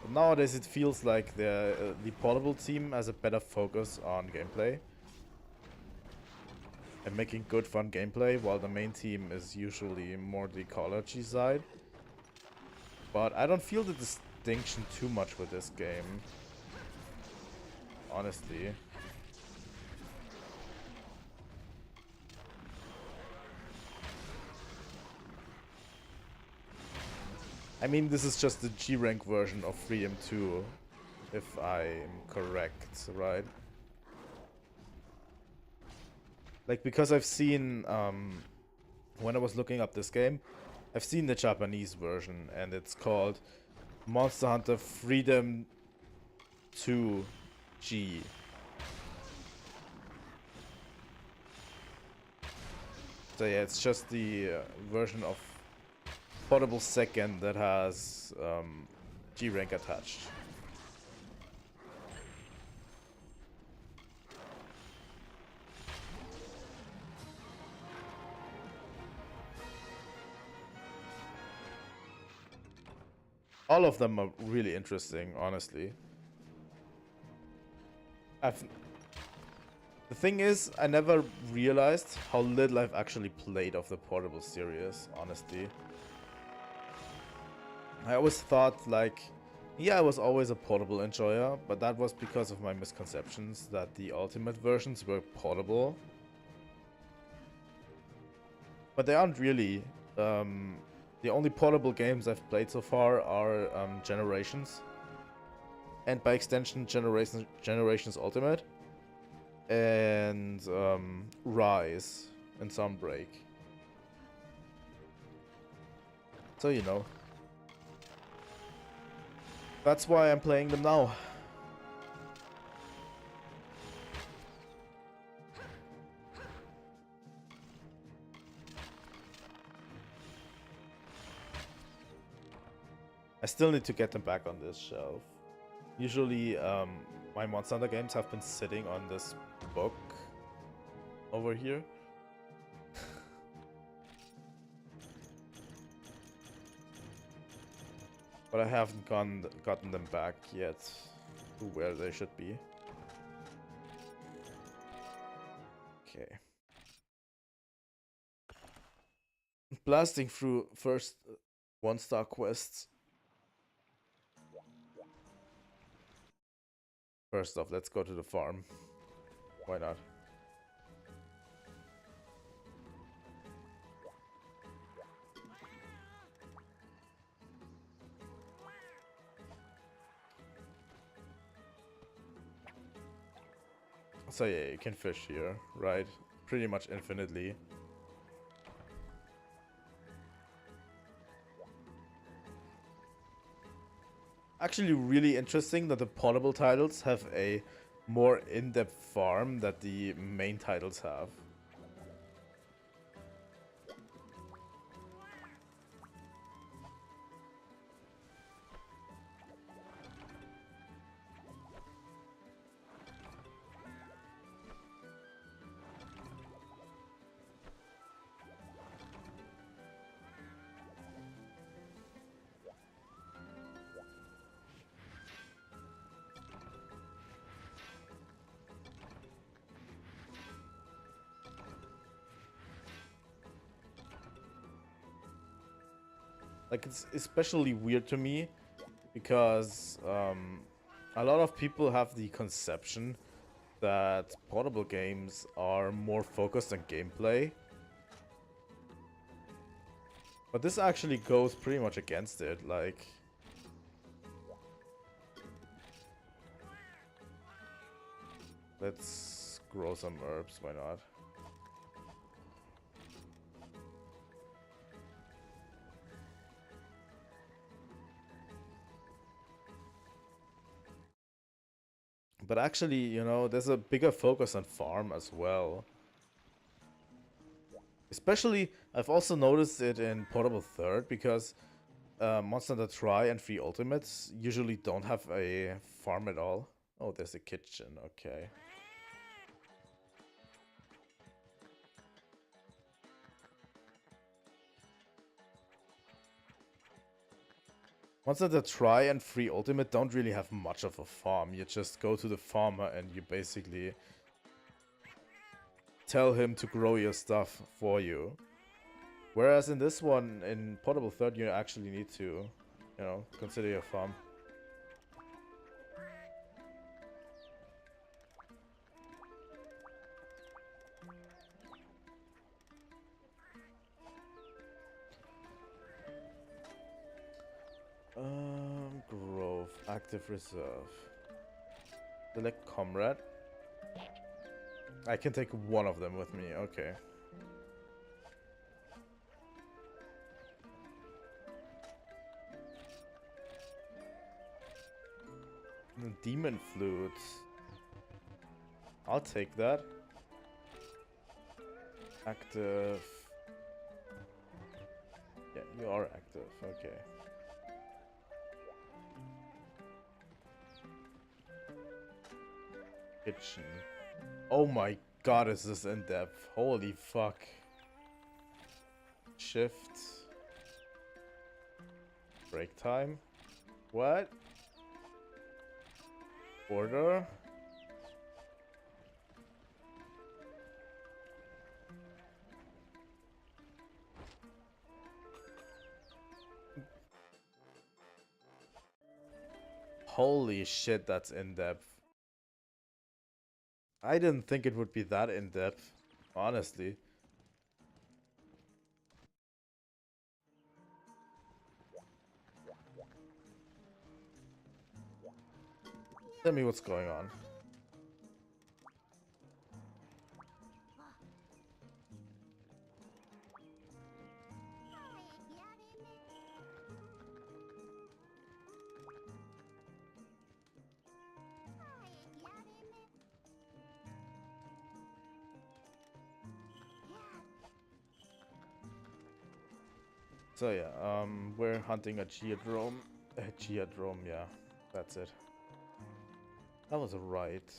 But nowadays it feels like the portable team has a better focus on gameplay and making good fun gameplay, while the main team is usually more the ecology side. But I don't feel the distinction too much with this game. honestly. I mean, this is just the G-rank version of Freedom 2, if I'm correct, right? Like, because I've seen, when I was looking up this game, I've seen the Japanese version, and it's called Monster Hunter Freedom 2 G. So yeah, it's just the version of Portable Second that has G-rank attached. All of them are really interesting, honestly. The thing is, I never realized how little I've actually played of the Portable series, honestly. I always thought, like, yeah, I was always a Portable enjoyer, but that was because of my misconceptions that the Ultimate versions were portable. But they aren't really. The only portable games I've played so far are Generations. And by extension, Generations Ultimate. And Rise and Sunbreak. So, you know. That's why I'm playing them now. I still need to get them back on this shelf. Usually, my Monster Hunter games have been sitting on this book over here. But I haven't gotten them back yet to where they should be. Okay. Blasting through first 1-star quests. First off, let's go to the farm. Why not? So yeah, you can fish here, right? Pretty much infinitely. Actually really interesting that the portable titles have a more in-depth farm that the main titles have. Like, it's especially weird to me because a lot of people have the conception that portable games are more focused on gameplay. But this actually goes pretty much against it, like... Let's grow some herbs, why not? But actually, you know, there's a bigger focus on farm as well. Especially, I've also noticed it in Portable Third, because Monster Hunter Tri and Free Ultimates usually don't have a farm at all. Oh, there's a kitchen, okay. Monster Hunter Tri and Free Ultimate don't really have much of a farm. You just go to the farmer and you basically tell him to grow your stuff for you. Whereas in this one, in Portable Third, you actually need to, you know, consider your farm. Grove, active reserve. Select comrade. I can take one of them with me, okay. The demon flute. I'll take that. Active. Yeah, you are active, okay. Kitchen. Oh my god, is this in depth? Holy fuck. Shift. Break time. What? Order. Holy shit, that's in depth. I didn't think it would be that in depth, honestly. Tell me what's going on. So yeah, we're hunting a geodrome. A geodrome, yeah, that's it. That was right.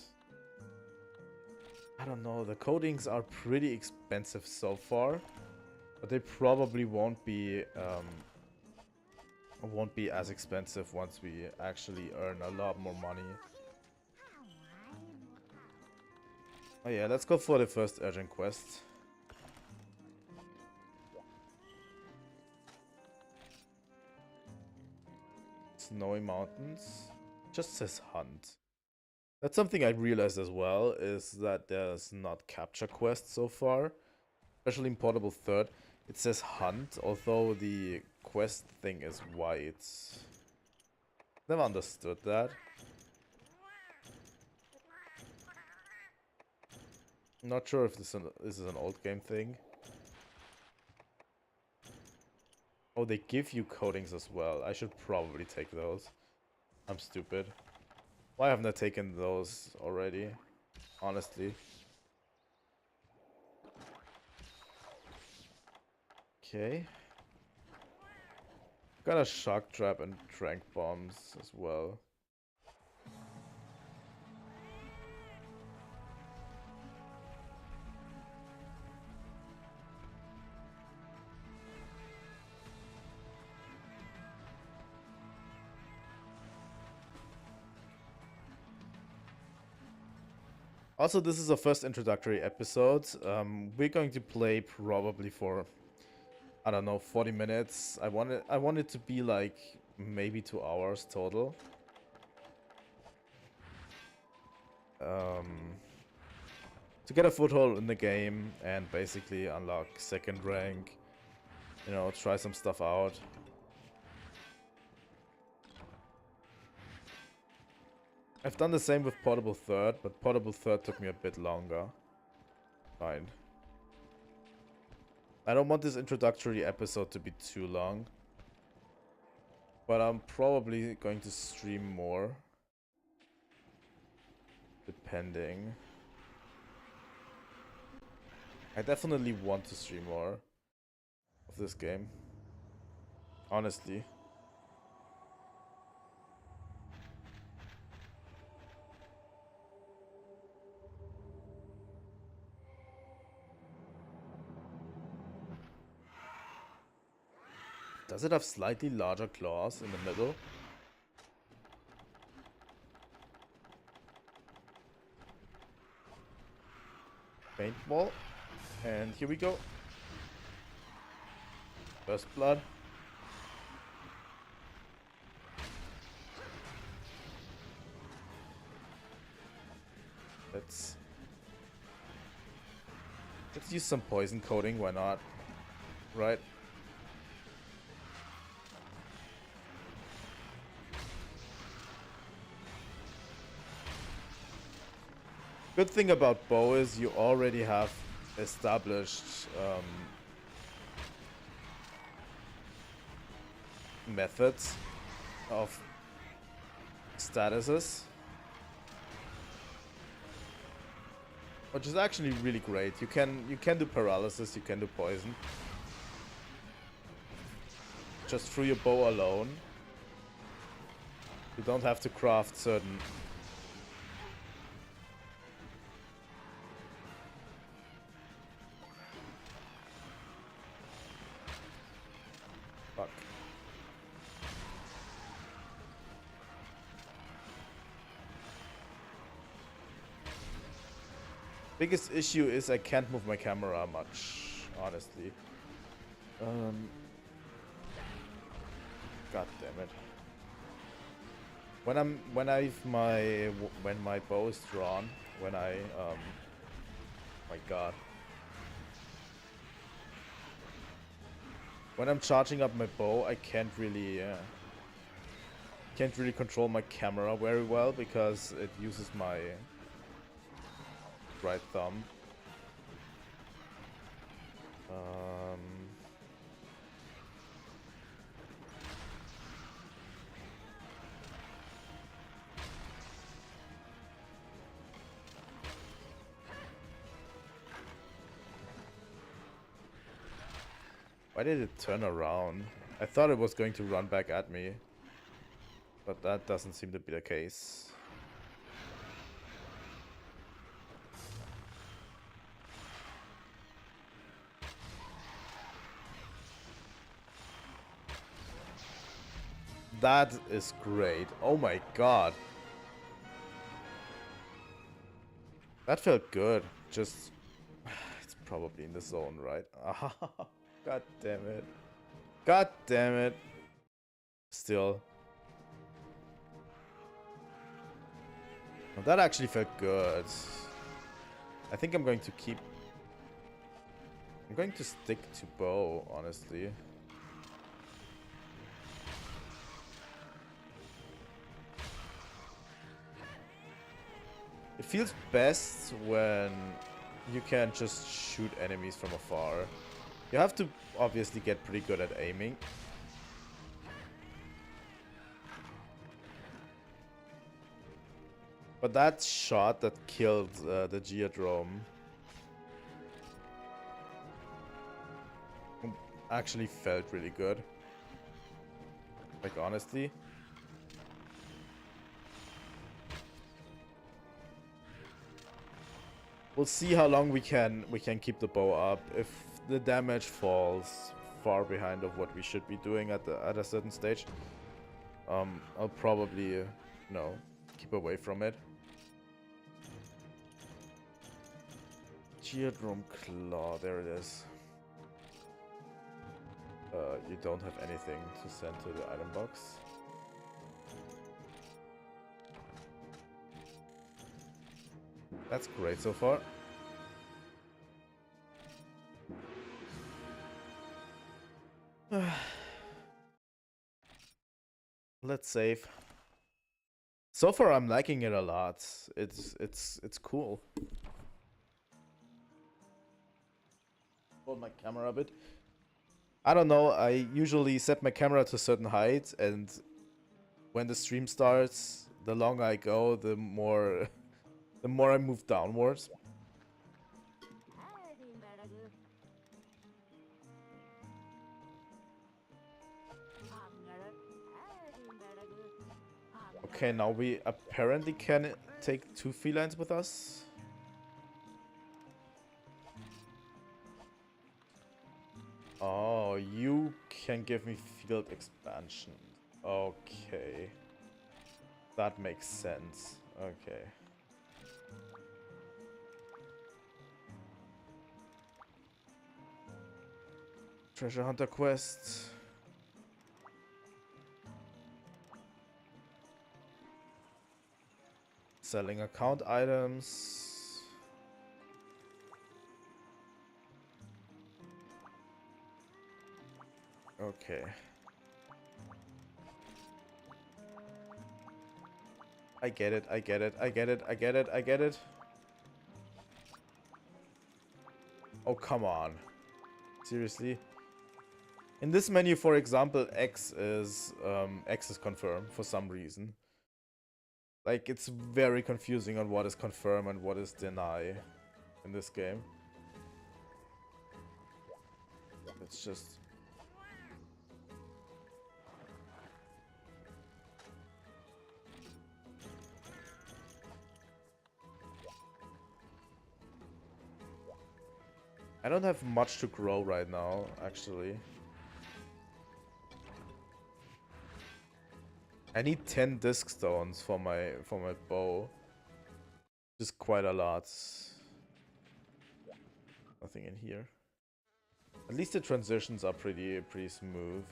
I don't know, the coatings are pretty expensive so far, but they probably won't be as expensive once we actually earn a lot more money. Oh yeah, let's go for the first urgent quest. Snowy Mountains. Just says hunt. That's something I realized as well, is that there's not capture quests so far. Especially in Portable Third. It says hunt, although the quest thing is white. Never understood that. Not sure if this is an old game thing. Oh, they give you coatings as well. I should probably take those. I'm stupid. Why haven't I taken those already? Honestly. Okay. Got a shock trap and trank bombs as well. Also, this is our first introductory episode. We're going to play probably for, I don't know, 40 minutes. I want it to be like maybe 2 hours total. To get a foothold in the game and basically unlock second rank. You know, try some stuff out. I've done the same with Portable Third, but Portable Third took me a bit longer. Fine. I don't want this introductory episode to be too long. But I'm probably going to stream more. Depending. I definitely want to stream more of this game. Honestly. Does it have slightly larger claws in the middle? Paintball. And here we go. First blood. Let's use some poison coating, why not? Right? Good thing about bow is you already have established methods of statuses, which is actually really great. You can do paralysis, you can do poison, just through your bow alone. You don't have to craft certain. Fuck. Biggest issue is I can't move my camera much, honestly. God damn it. When my bow is drawn, my god. When I'm charging up my bow, I can't really control my camera very well because it uses my right thumb. Why did it turn around? I thought it was going to run back at me, but that doesn't seem to be the case. That is great. Oh my god. That felt good. Just... it's probably in the zone, right? God damn it. God damn it. Still. Well, that actually felt good. I think I'm going to keep... I'm going to stick to bow, honestly. It feels best when you can just shoot enemies from afar. You have to obviously get pretty good at aiming. But that shot that killed the Geodrome actually felt really good. Like, honestly. We'll see how long we can keep the bow up. If the damage falls far behind of what we should be doing at a certain stage, I'll probably keep away from it. Geodrome Claw, there it is. You don't have anything to send to the item box. That's great so far. Let's save. So far I'm liking it a lot. It's cool. Hold my camera a bit. I don't know, I usually set my camera to a certain height, and when the stream starts, the longer I go, the more I move downwards. Okay, now we apparently can take 2 felines with us. Oh, you can give me field expansion. Okay. That makes sense. Okay. Treasure Hunter quest. Selling account items. Okay. I get it, I get it, I get it, I get it, I get it. Oh, come on. Seriously? In this menu, for example, X is confirmed for some reason. Like, it's very confusing on what is confirm and what is deny in this game. It's just... I don't have much to grow right now, actually. I need 10 disc stones for my bow. Just quite a lot. Nothing in here. At least the transitions are pretty smooth.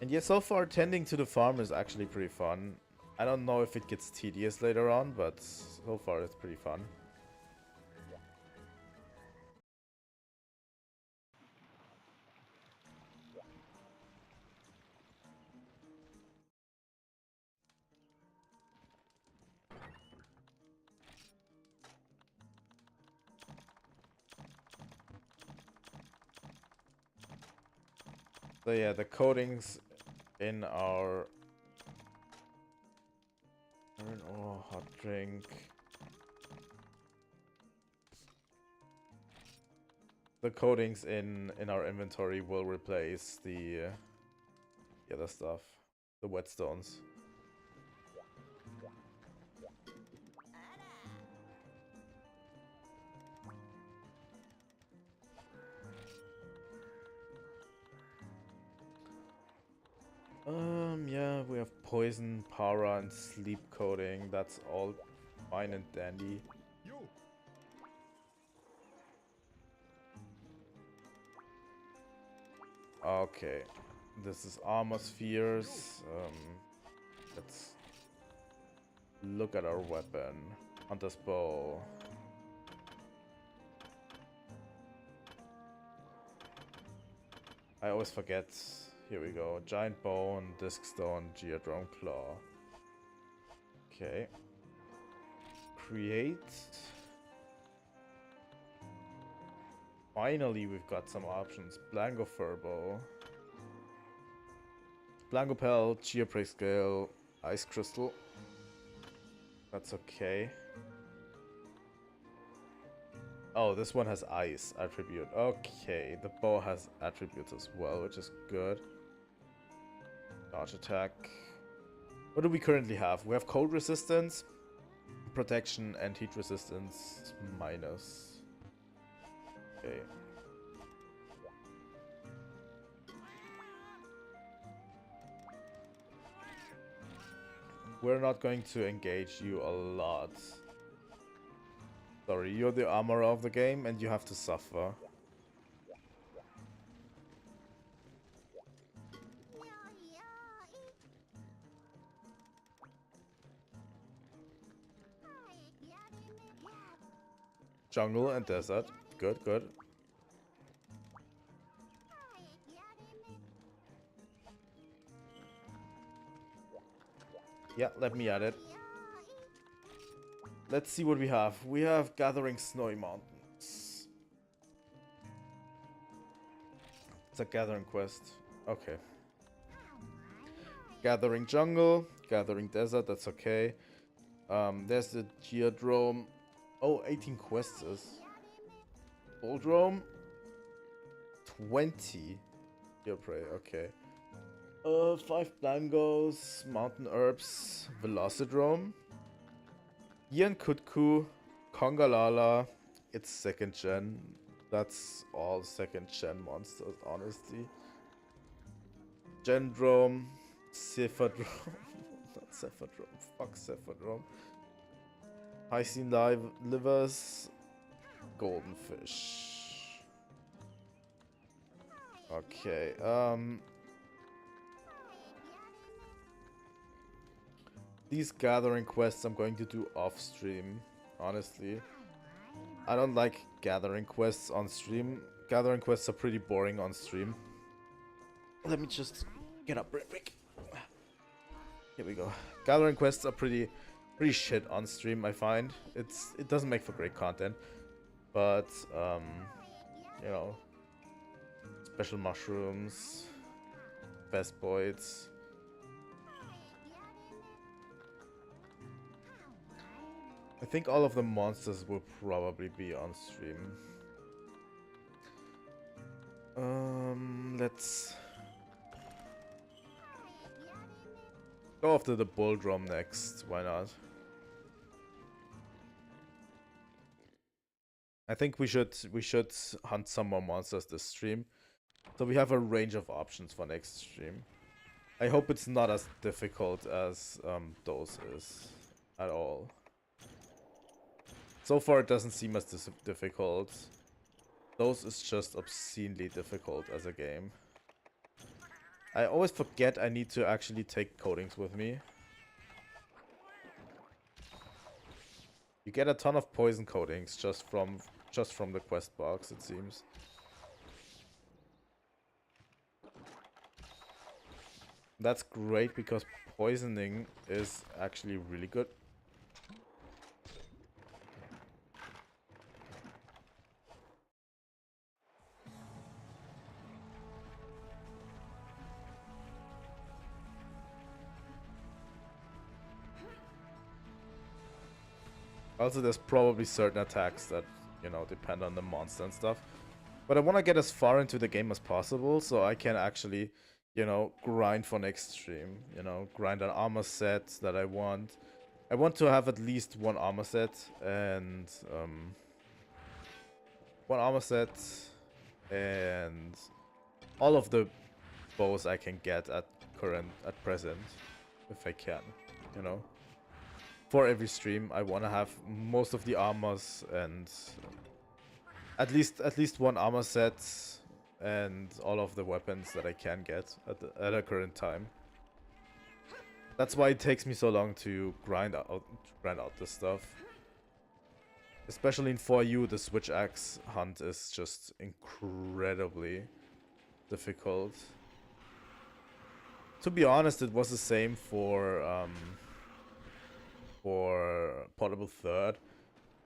And yeah, so far tending to the farm is actually pretty fun. I don't know if it gets tedious later on, but so far it's pretty fun. So yeah, the coatings in our iron ore, hot drink. The coatings in our inventory will replace the other stuff, the whetstones. Yeah, we have poison, para, and sleep coating. That's all fine and dandy. Okay, this is armor spheres. Let's look at our weapon. Hunter's bow. I always forget. Here we go. Giant bone, disc stone, geodrome claw. Okay. Create. Finally, we've got some options. Blanco furbow. Blanco pelt, geoprey scale, ice crystal. That's okay. Oh, this one has ice attribute. Okay, the bow has attributes as well, which is good. Dodge attack. What do we currently have? We have cold resistance, protection, and heat resistance minus. Okay. We're not going to engage you a lot. Sorry, you're the armorer of the game and you have to suffer. Jungle and desert. Good, good. Yeah, let me add it. Let's see what we have. We have Gathering Snowy Mountains. It's a gathering quest. Okay. Gathering Jungle, Gathering Desert, that's okay. There's the Geodrome. Oh, 18 quests. Boldrome. 20. Geoprey, okay. 5 Blangos, Mountain Herbs, Velocidrome. Ian Kutku, Kongalala. It's 2nd gen. That's all 2nd gen monsters, honestly. Gendrome, Cephadrome. Not Cephadrome. Fuck Cephadrome. Hycine livers, golden fish. Okay, these gathering quests I'm going to do off stream, honestly. I don't like gathering quests on stream. Gathering quests are pretty boring on stream. Let me just Get up, Rick. Here we go. Gathering quests are pretty shit on stream, I find. It doesn't make for great content. But, you know, special mushrooms, best boys. I think all of the monsters will probably be on stream. Let's go after the bull drum next. Why not? I think we should hunt some more monsters this stream, so we have a range of options for next stream. I hope it's not as difficult as those is at all. So far, it doesn't seem as difficult. Those is just obscenely difficult as a game. I always forget I need to actually take coatings with me. You get a ton of poison coatings just from the quest box, it seems. That's great because poisoning is actually really good. Also, there's probably certain attacks that, you know, depend on the monster and stuff. But I want to get as far into the game as possible so I can actually, you know, grind for next stream. You know, grind an armor set that I want. I want to have at least one armor set and all of the bows I can get at present, if I can, you know. For every stream, I want to have most of the armors and at least one armor set and all of the weapons that I can get at a current time. That's why it takes me so long to grind out this stuff. Especially in 4U, the switch axe hunt is just incredibly difficult. To be honest, it was the same for Portable Third.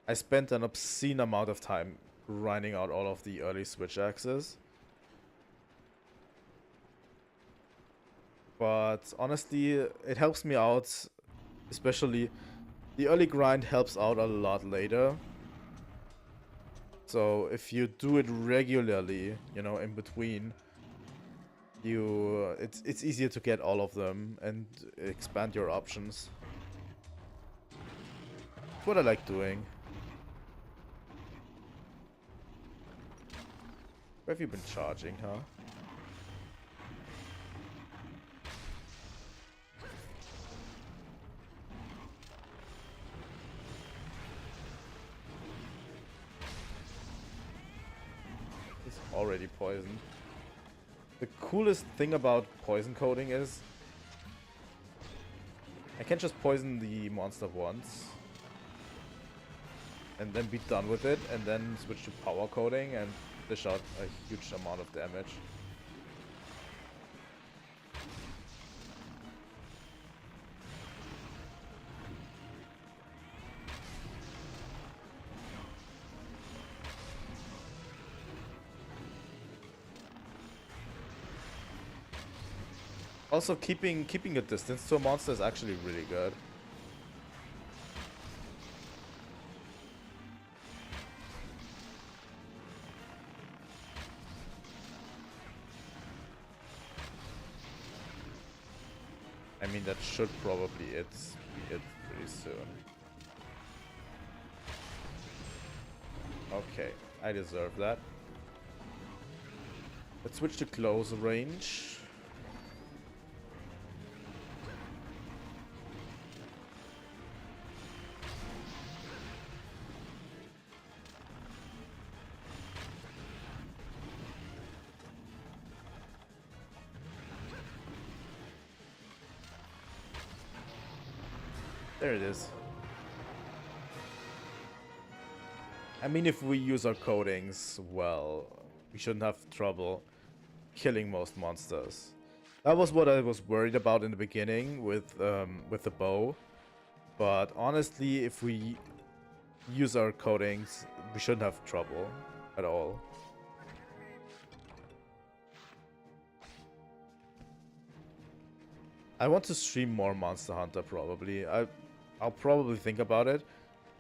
I spent an obscene amount of time grinding out all of the early switch axes. But honestly, it helps me out, especially the early grind helps out a lot later. So if you do it regularly, you know, in between, it's easier to get all of them and expand your options. That's what I like doing. Where have you been charging, huh? It's already poisoned. The coolest thing about poison coating is I can just poison the monster once and then be done with it, and then switch to power coating and dish out a huge amount of damage. Also, keeping a distance to a monster is actually really good. I mean, that should probably be it pretty soon. Okay, I deserve that. Let's switch to close range. There it is. I mean, if we use our coatings well, we shouldn't have trouble killing most monsters. That was what I was worried about in the beginning with the bow. But honestly, if we use our coatings, we shouldn't have trouble at all. I want to stream more Monster Hunter probably. I'll probably think about it.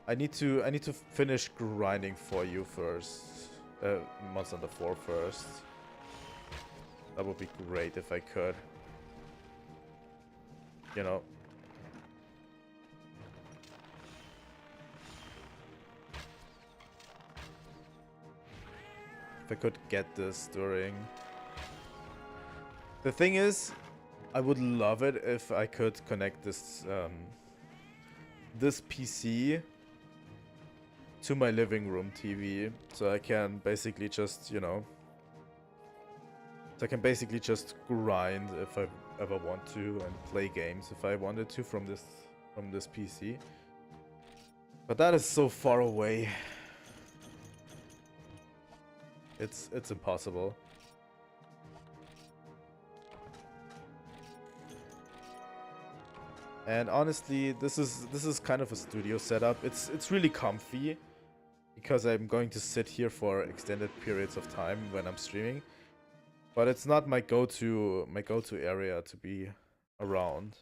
I need to finish grinding for you first. Monster Hunter 4 first. That would be great if I could. You know. If I could get this during... The thing is, I would love it if I could connect this this PC to my living room TV, so I can basically just, you know, so I can basically just grind if I ever want to and play games if I wanted to from this PC. But that is so far away. It's impossible. And honestly, this is kind of a studio setup. It's really comfy because I'm going to sit here for extended periods of time when I'm streaming. But it's not my go-to area to be around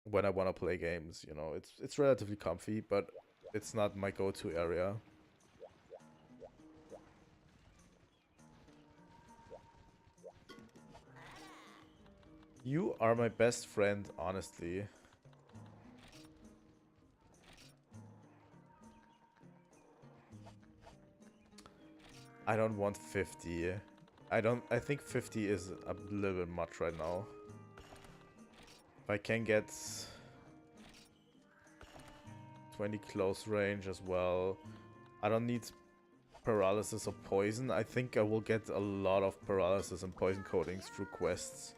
when I want to play games, you know. It's relatively comfy, but it's not my go-to area. You are my best friend, honestly. I don't want 50. I think 50 is a little bit much right now. If I can get 20 close range as well. I don't need paralysis or poison. I think I will get a lot of paralysis and poison coatings through quests.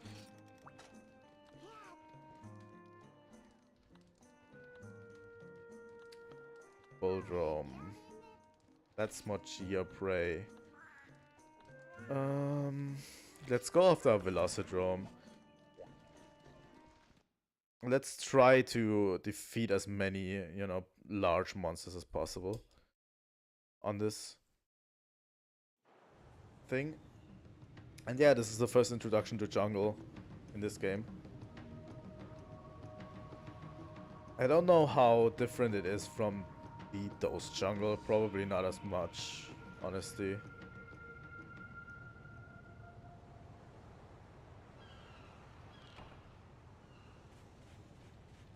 Bulldrum. That's Mochia Prey. Let's go after a Velocidrome. Let's try to defeat as many, you know, large monsters as possible on this thing. And yeah, this is the first introduction to jungle in this game. I don't know how different it is from the Dose jungle. Probably not as much, honestly.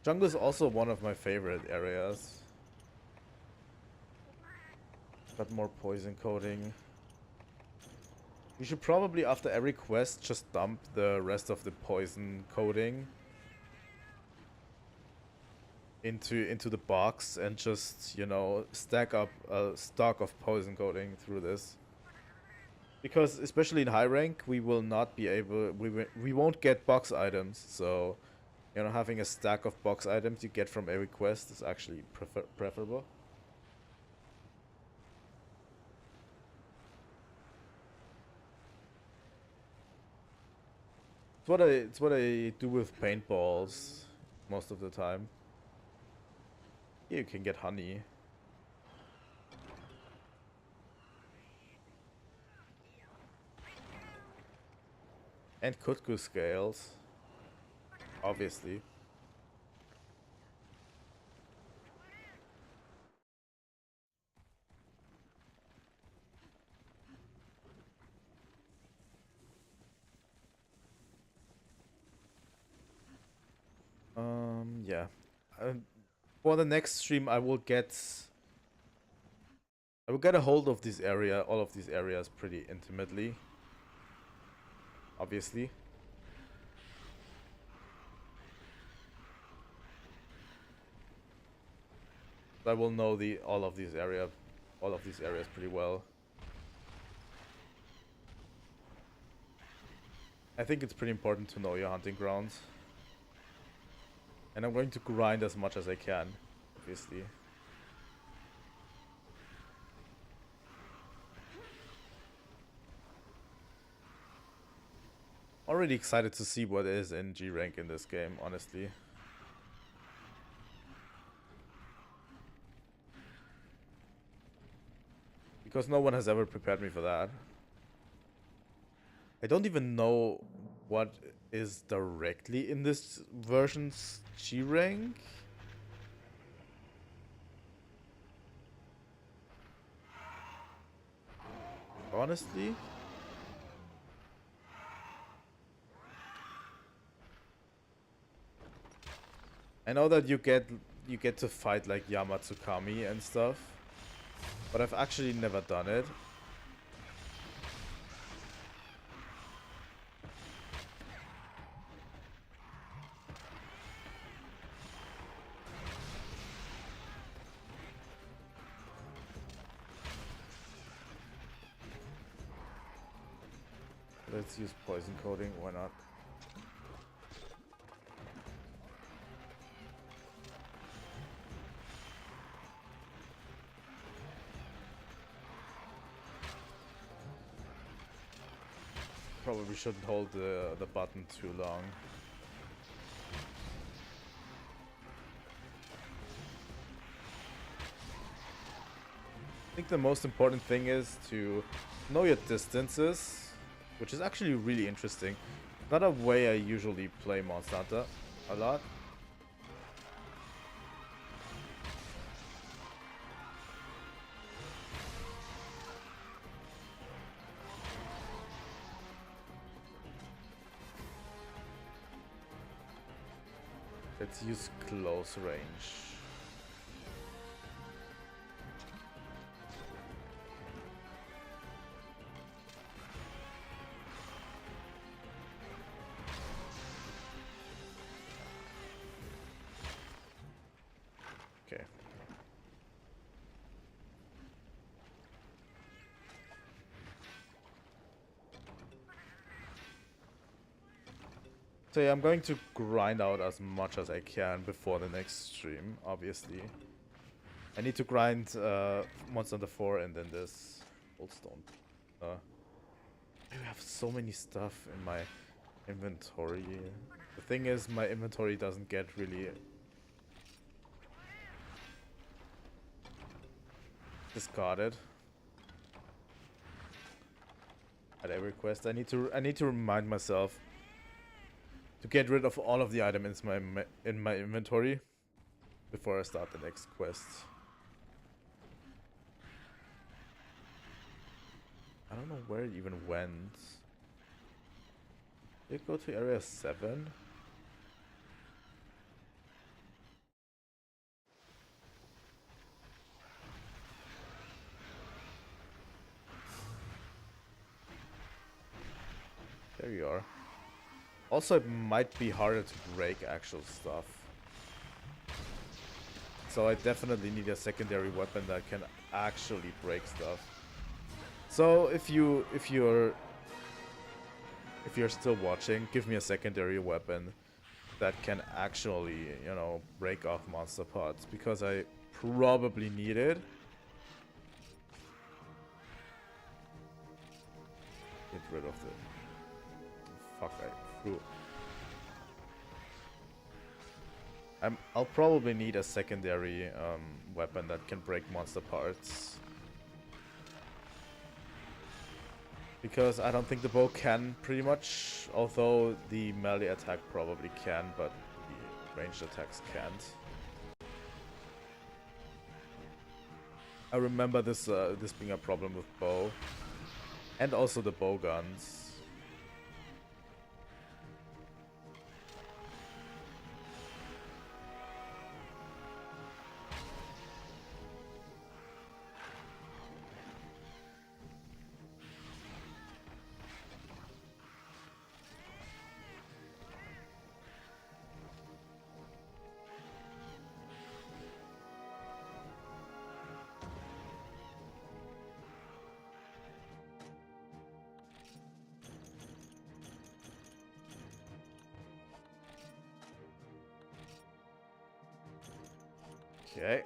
Jungle is also one of my favorite areas. Got more poison coating. We should probably, after every quest, just dump the rest of the poison coating into the box and just, you know, stack up a stock of poison coating through this. Because especially in high rank, we will not be able, we won't get box items, so, you know, having a stack of box items you get from every quest is actually preferable. It's what I do with paintballs most of the time. Here you can get honey. And Kutku scales. Obviously. Yeah. For the next stream, I will get a hold of this area, all of these areas pretty intimately. Obviously. I will know all of these areas pretty well. I think it's pretty important to know your hunting grounds. And I'm going to grind as much as I can, obviously. already excited to see what is in G rank in this game, honestly. Because no one has ever prepared me for that. I don't even know what is directly in this version's G rank. Honestly. I know that you get to fight like Yamatsukami and stuff, but I've actually never done it. Let's use poison coating, why not? Probably shouldn't hold the button too long. I think the most important thing is to know your distances, which is actually really interesting. Not a way I usually play Monster Hunter a lot. Let's use close range. Okay. So yeah, I'm going to grind out as much as I can before the next stream, obviously. I need to grind Monster Hunter 4 and then this Goldstone. I have so many stuff in my inventory. The thing is, my inventory doesn't get really discarded at every quest. I need to remind myself to get rid of all of the items in my inventory before I start the next quest. I don't know where it even went. Did it go to area 7? There you are. Also, it might be harder to break actual stuff. So I definitely need a secondary weapon that can actually break stuff. So if you're still watching, give me a secondary weapon that can actually, you know, break off monster pods, because I probably need it. Get rid of the... Fuck, I threw... I'll probably need a secondary weapon that can break monster parts. Because I don't think the bow can, pretty much. Although the melee attack probably can, but the ranged attacks can't. I remember this this being a problem with bow. And also the bow guns. Okay.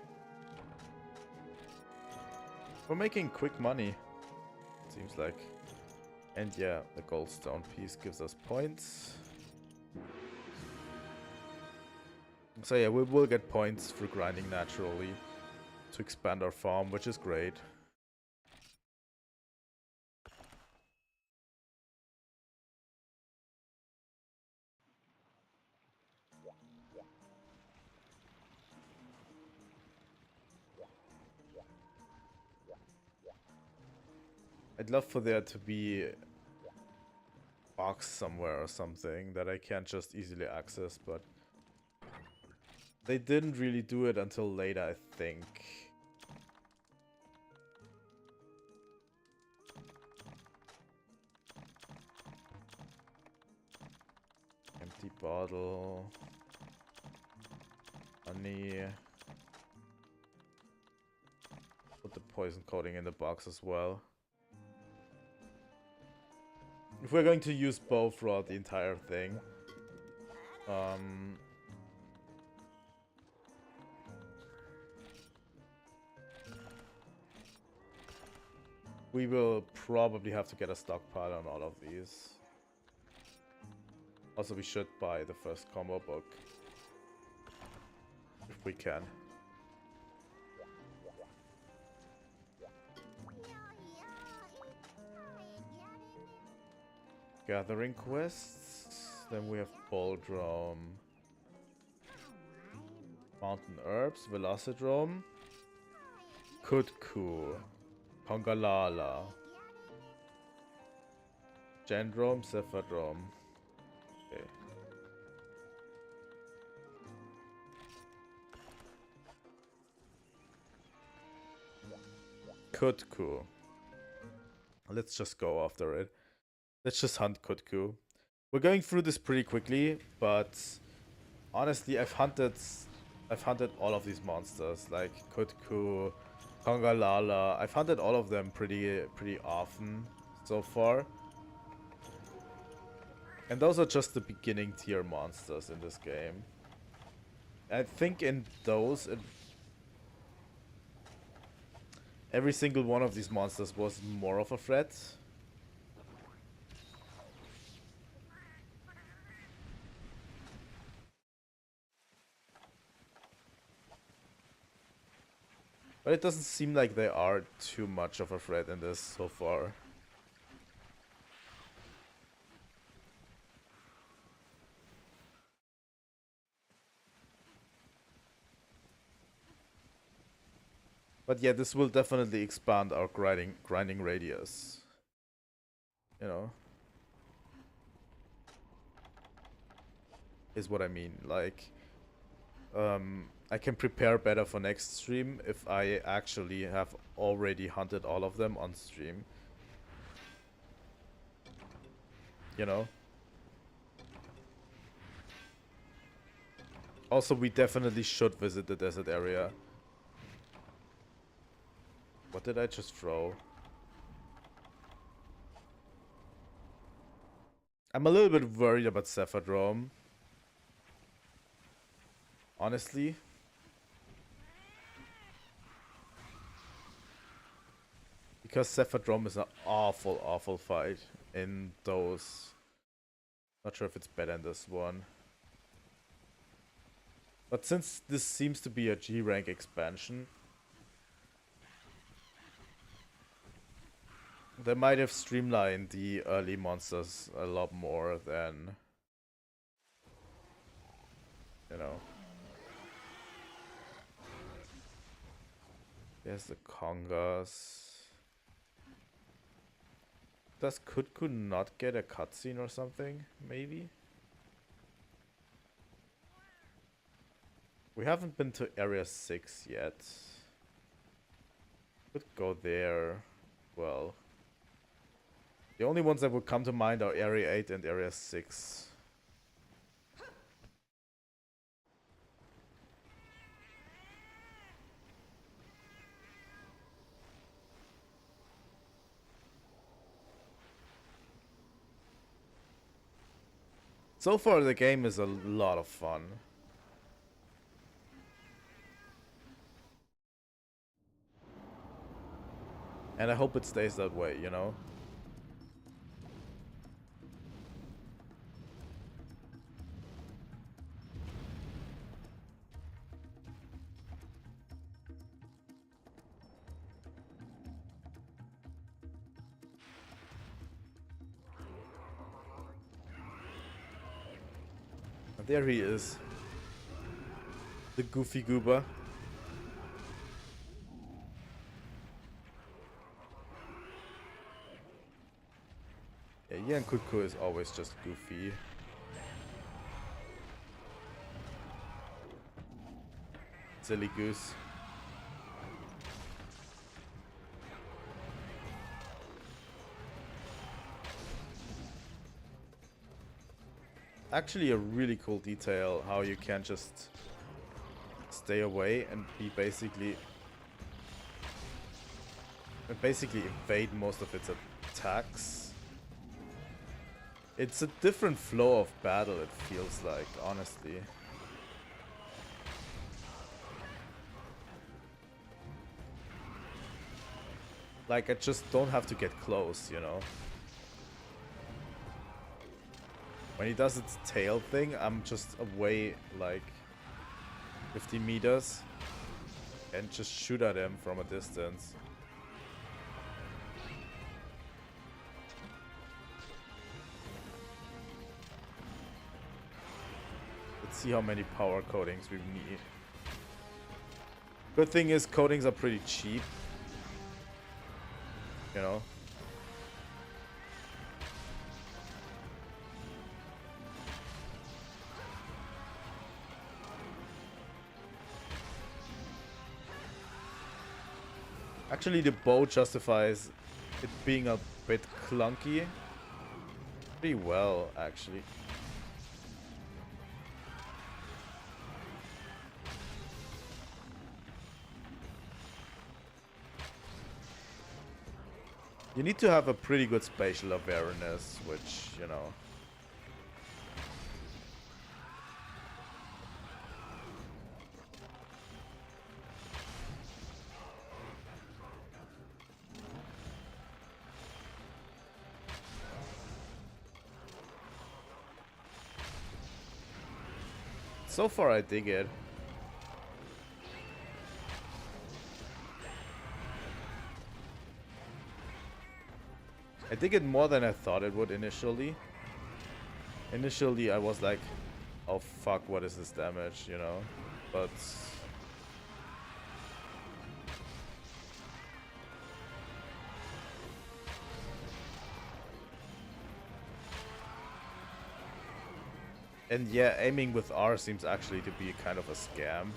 We're making quick money, seems like. And yeah, the goldstone piece gives us points. So yeah, we will get points for grinding naturally to expand our farm, which is great. I'd love for there to be a box somewhere or something that I can't just easily access, but they didn't really do it until later, I think. Empty bottle. Honey. Put the poison coating in the box as well. If we're going to use both throughout the entire thing, we will probably have to get a stockpile on all of these. Also, we should buy the first combo book. If we can. Gathering quests. Then we have Baldrome. Mountain Herbs. Velocidrome. Kutku. Kongalala. Gendrome. Cephadrome. Okay. Kutku. Let's just go after it. Let's just hunt Kutku. We're going through this pretty quickly, but honestly, I've hunted all of these monsters, like Kutku, Kongalala. I've hunted all of them pretty often so far. And those are just the beginning tier monsters in this game. I think in those, every single one of these monsters was more of a threat. But it doesn't seem like they are too much of a threat in this so far. But yeah, this will definitely expand our grinding radius. You know? Is what I mean. Like, I can prepare better for next stream if I actually have already hunted all of them on stream. You know? Also, we definitely should visit the desert area. What did I just throw? I'm a little bit worried about Cephadrome. Honestly. Because Cephadrome is an awful fight in those. Not sure if it's better in this one. But since this seems to be a G rank expansion, they might have streamlined the early monsters a lot more than, you know. There's the Kongas. Does Kutku not get a cutscene or something? Maybe? We haven't been to Area 6 yet. Could go there. Well. The only ones that would come to mind are Area 8 and Area 6. So far the game is a lot of fun. And I hope it stays that way, you know? There he is. The goofy goober. Yeah, Yan Kutku is always just goofy. Silly goose. Actually a really cool detail how you can just stay away and be basically evade most of its attacks. It's a different flow of battle, it feels like, honestly. Like, I just don't have to get close, you know? When he does its tail thing, I'm just away, like, 50 meters. And just shoot at him from a distance. Let's see how many power coatings we need. Good thing is, coatings are pretty cheap. You know? Actually, the bow justifies it being a bit clunky. Pretty well, actually. You need to have a pretty good spatial awareness, which, you know... So far, I dig it. I dig it more than I thought it would initially. Initially, I was like, oh fuck, what is this damage, you know? But... And yeah, aiming with R seems actually to be kind of a scam.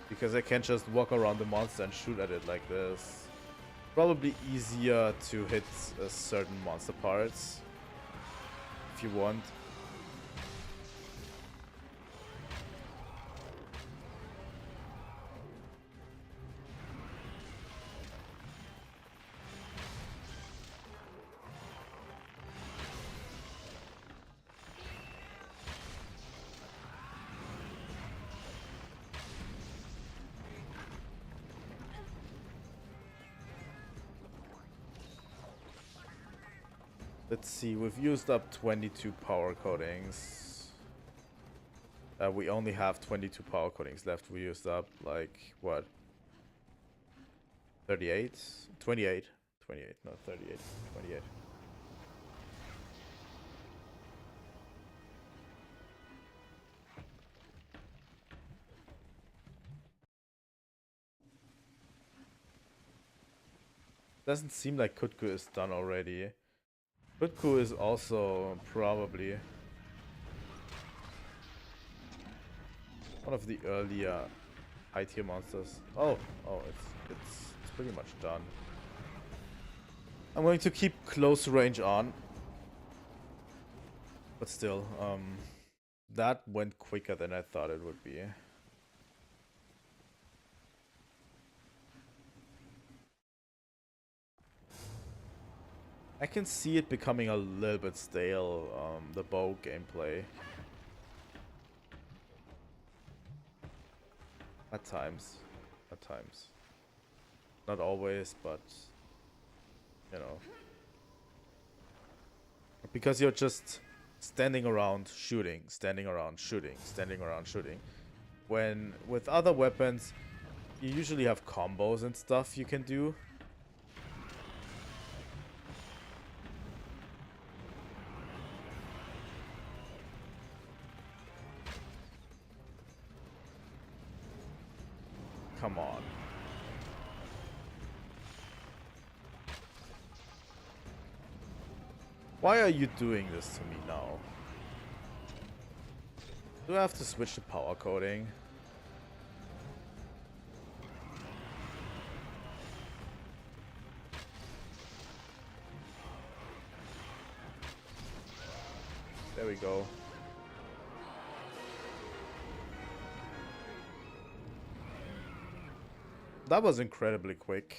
Because I can just walk around the monster and shoot at it like this. Probably easier to hit certain monster parts. If you want. Let's see, we've used up 22 power coatings. We only have 22 power coatings left. We used up, like, what? 38? 28. 28, not 38. 28. Doesn't seem like Kutku is done already. Kutku is also probably one of the earlier high tier monsters. Oh, it's pretty much done. I'm going to keep close range on, but still, that went quicker than I thought it would be. I can see it becoming a little bit stale, the bow gameplay. At times. At times. Not always, but... You know. Because you're just standing around shooting, standing around shooting, standing around shooting. When with other weapons, you usually have combos and stuff you can do. Come on. Why are you doing this to me now? Do I have to switch to power coding? There we go. That was incredibly quick.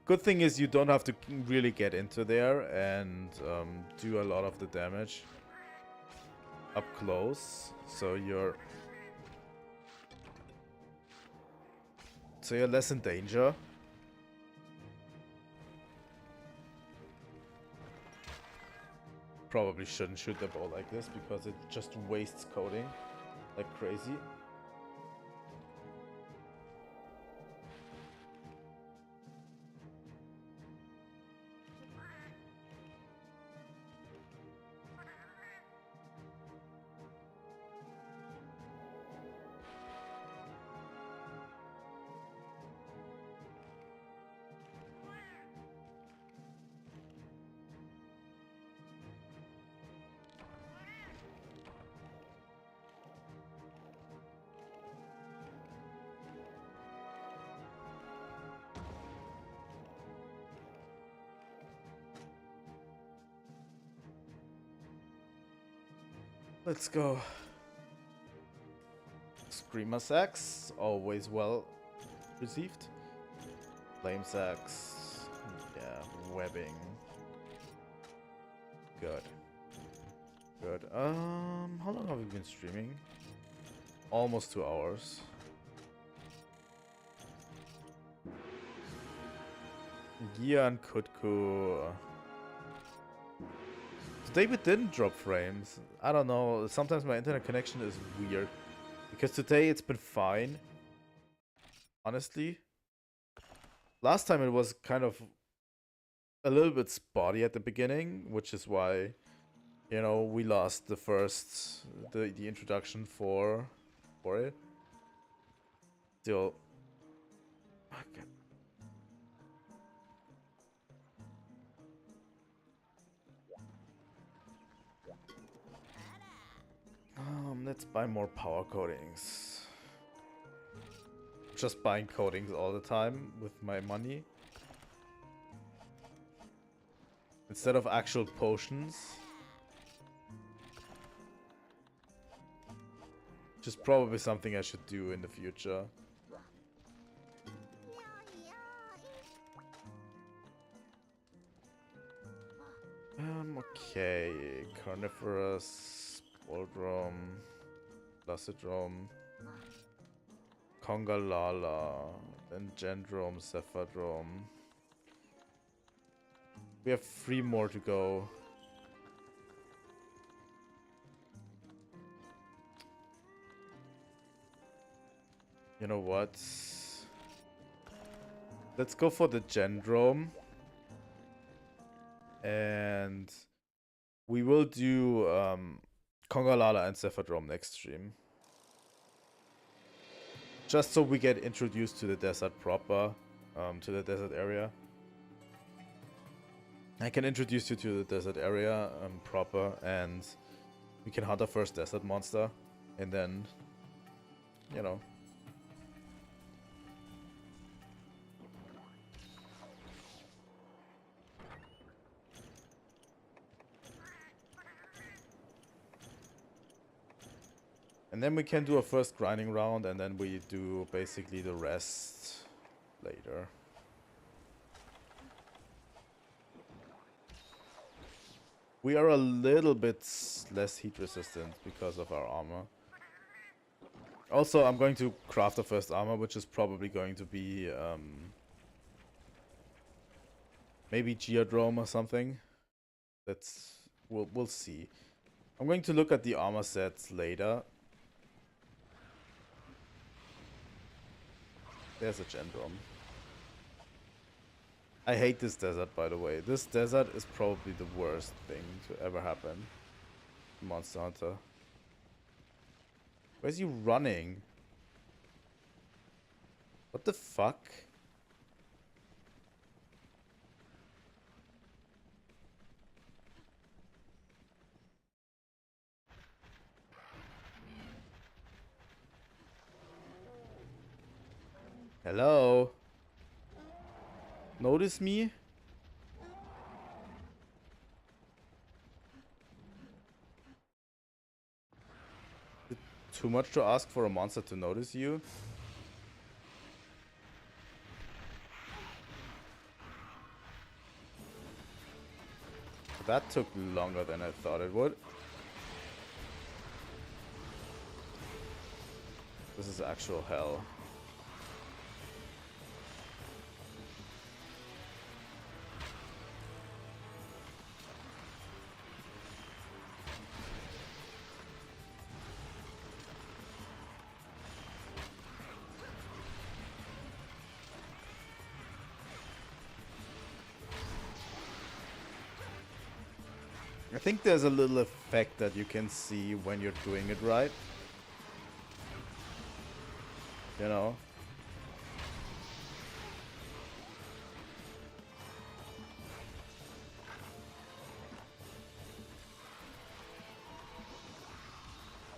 Good thing is you don't have to really get into there and do a lot of the damage up close. So you're less in danger. Probably shouldn't shoot the bow like this because it just wastes coding like crazy. Let's go. Screamer Sax, always well received. Flame Sax, yeah, webbing. Good. Good. How long have we been streaming? Almost 2 hours. Gia and Kutku. Today we didn't drop frames. I don't know, sometimes my internet connection is weird. Because today it's been fine. Honestly. Last time it was kind of a little bit spotty at the beginning, which is why, you know, we lost the first, the introduction for it. Still. Okay. Let's buy more power coatings. Just buying coatings all the time with my money. Instead of actual potions. Which is probably something I should do in the future. Okay. Carnivorous, Baldrome, Lacidrome, Congalala, then Gendrome, Cephadrome. We have 3 more to go. You know what? Let's go for the Gendrome. And we will do Congalala and Cephadrome next stream. Just so we get introduced to the desert proper, to the desert area. I can introduce you to the desert area proper, and we can hunt our first desert monster, and then, you know. And then we can do a first grinding round, and then we do basically the rest later. We are a little bit less heat resistant because of our armor. Also, I'm going to craft the first armor, which is probably going to be maybe Geodrome or something. We'll see. I'm going to look at the armor sets later. There's a Gendrome. I hate this desert, by the way. This desert is probably the worst thing to ever happen in Monster Hunter. Where's he running? What the fuck? Hello? Notice me? Too much to ask for a monster to notice you? That took longer than I thought it would. This is actual hell. I think there's a little effect that you can see when you're doing it right. You know?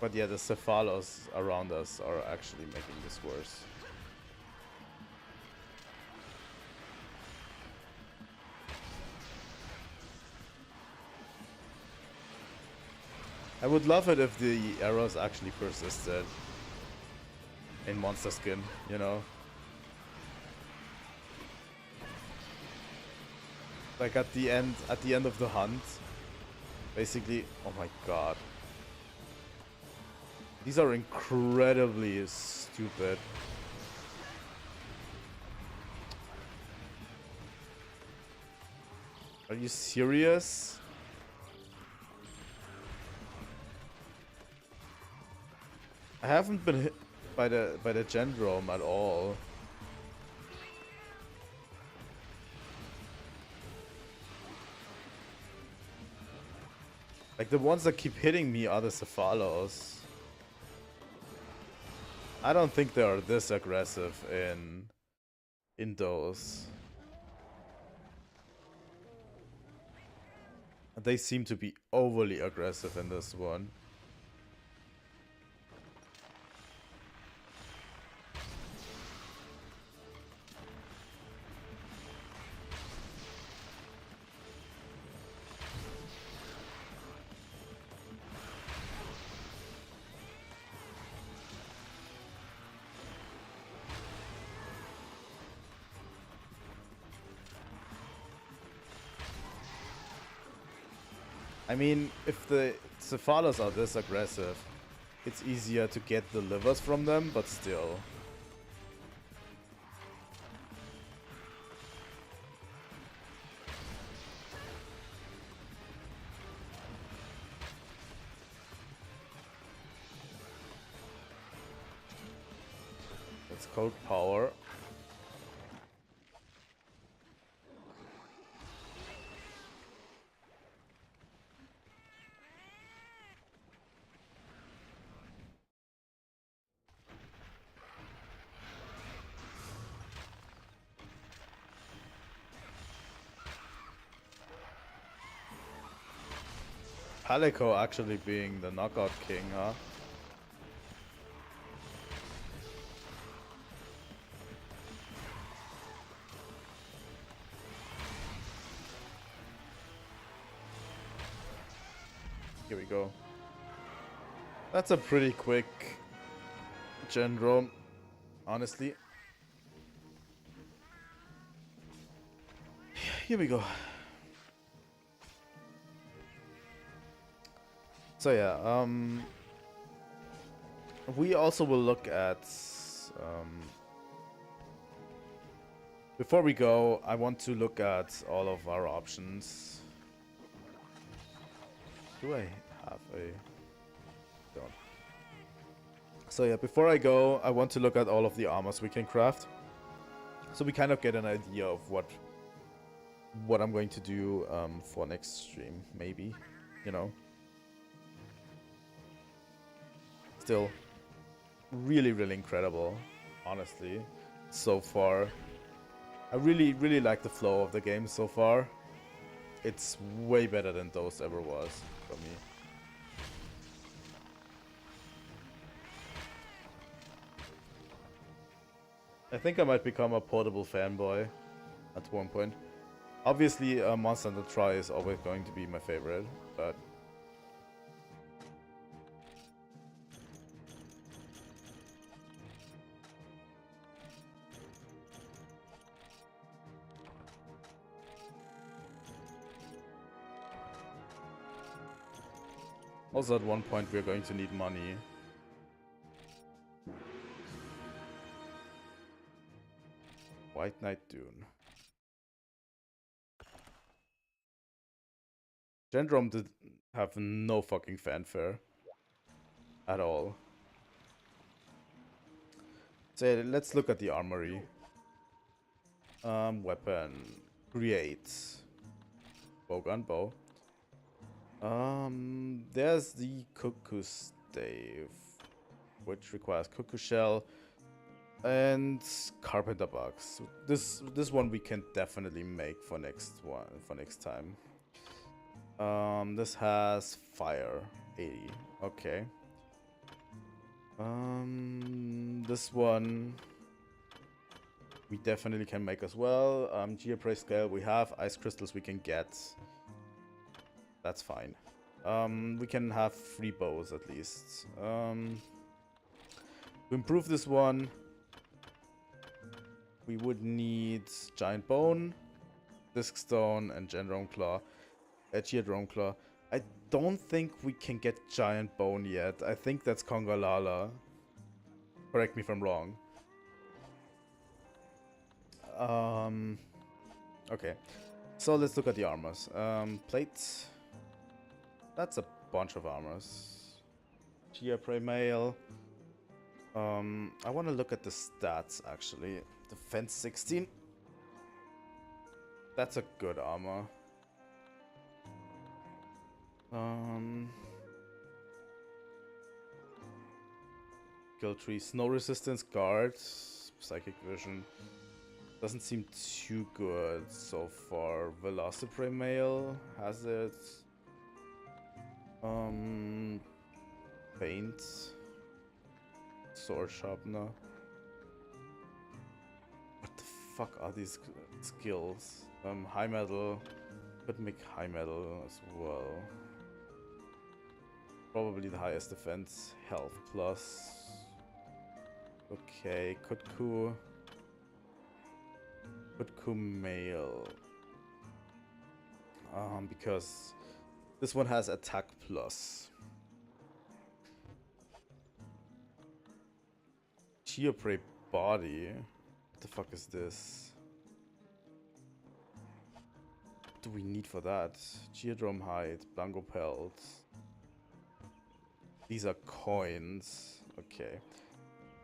But yeah, the Cephalos around us are actually making this worse. I would love it if the arrows actually persisted in monster skin, you know? Like at the end of the hunt, basically, oh my god. These are incredibly stupid. Are you serious? I haven't been hit by the Gendrome at all. Like the ones that keep hitting me are the Cephalos. I don't think they are this aggressive in those. They seem to be overly aggressive in this one. I mean, if the Cephalos are this aggressive, it's easier to get the livers from them, but still. It's called power. Palico actually being the knockout king, huh? Here we go. That's a pretty quick Gendrome, honestly. Here we go. So yeah, we also will look at, before we go, I want to look at all of our options. Do I have a... Don't. So yeah, before I go, I want to look at all of the armors we can craft. So we kind of get an idea of what I'm going to do for next stream, maybe, you know. Still, really, really incredible, honestly, so far. I really, really like the flow of the game so far. It's way better than Dose ever was for me. I think I might become a portable fanboy at one point. Obviously, Monster Hunter Tri is always going to be my favorite, but also at one point we're going to need money. White Knight Dune. Gendrom did have no fucking fanfare at all. So let's look at the armory. Weapon. Create. Bowgun bow. There's the cuckoo stave, which requires cuckoo shell and carpenter box. This one we can definitely make for next time. This has fire 80. Okay. This one we definitely can make as well. Geoprey scale we have. Ice crystals we can get. That's fine. We can have 3 bows at least. To improve this one, we would need giant bone, disc stone, and Gendrome claw. Geodrome claw. I don't think we can get giant bone yet. I think that's Kongalala. Correct me if I'm wrong. Okay. So let's look at the armors. Plate. That's a bunch of armors. Geoprey mail. I want to look at the stats actually. Defense 16. That's a good armor. Skill tree. Snow resistance, guard, psychic vision. Doesn't seem too good so far. Velociprey mail has it. Paint. Sword sharpener. What the fuck are these skills? High metal. Could make high metal as well. Probably the highest defense. Health plus. Okay, Kutku. Kutku mail. Because this one has attack plus. Geoprey body. What the fuck is this? What do we need for that? Geodrome hide, Blanco pelt. These are coins. Okay.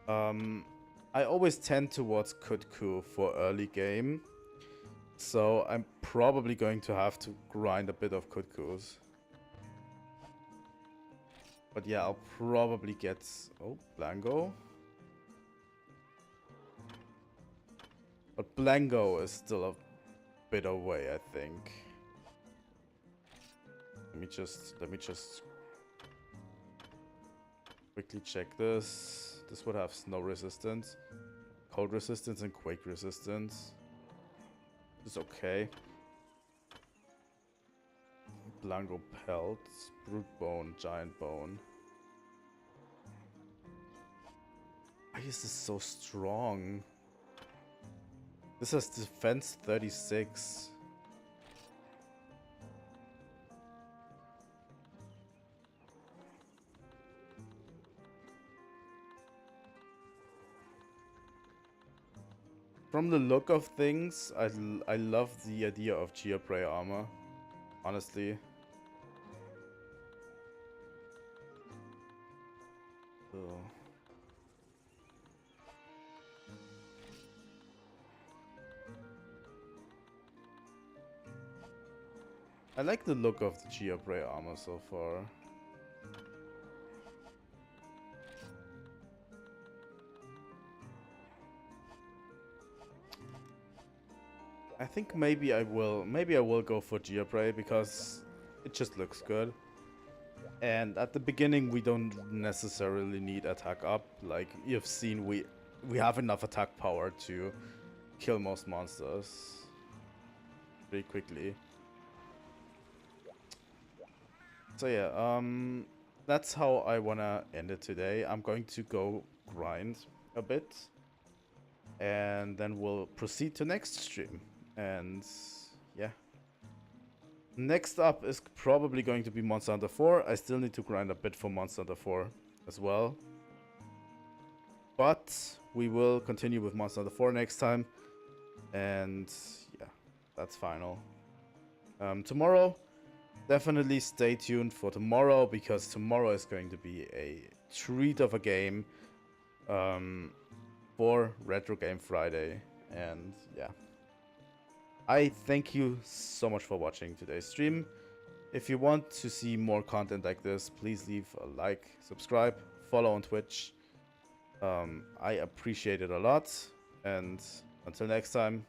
I always tend towards Kutku for early game. So I'm probably going to have to grind a bit of Kutkus. But yeah, I'll probably get... Oh, Blanco. But Blanco is still a bit away, I think. Let me just quickly check this. This would have snow resistance, cold resistance, and quake resistance. This is okay. Blanco pelt, brute bone, giant bone. Why is this so strong? This has defense 36. From the look of things, I love the idea of Geoprey armor, honestly. So. I like the look of the Geoprey armor so far. I think maybe I will go for Geoprey because it just looks good. And at the beginning we don't necessarily need attack up. Like you've seen, we have enough attack power to kill most monsters pretty quickly. So yeah, that's how I wanna end it today. I'm going to go grind a bit, and then we'll proceed to next stream. And yeah, next up is probably going to be Monster Hunter 4. I still need to grind a bit for Monster Hunter 4 as well, but we will continue with Monster Hunter 4 next time. And yeah, that's final. Tomorrow, definitely stay tuned for tomorrow, because tomorrow is going to be a treat of a game for Retro Game Friday. And yeah, I thank you so much for watching today's stream. If you want to see more content like this, please leave a like, subscribe, follow on Twitch. I appreciate it a lot. And until next time,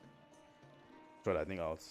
Trilightning out.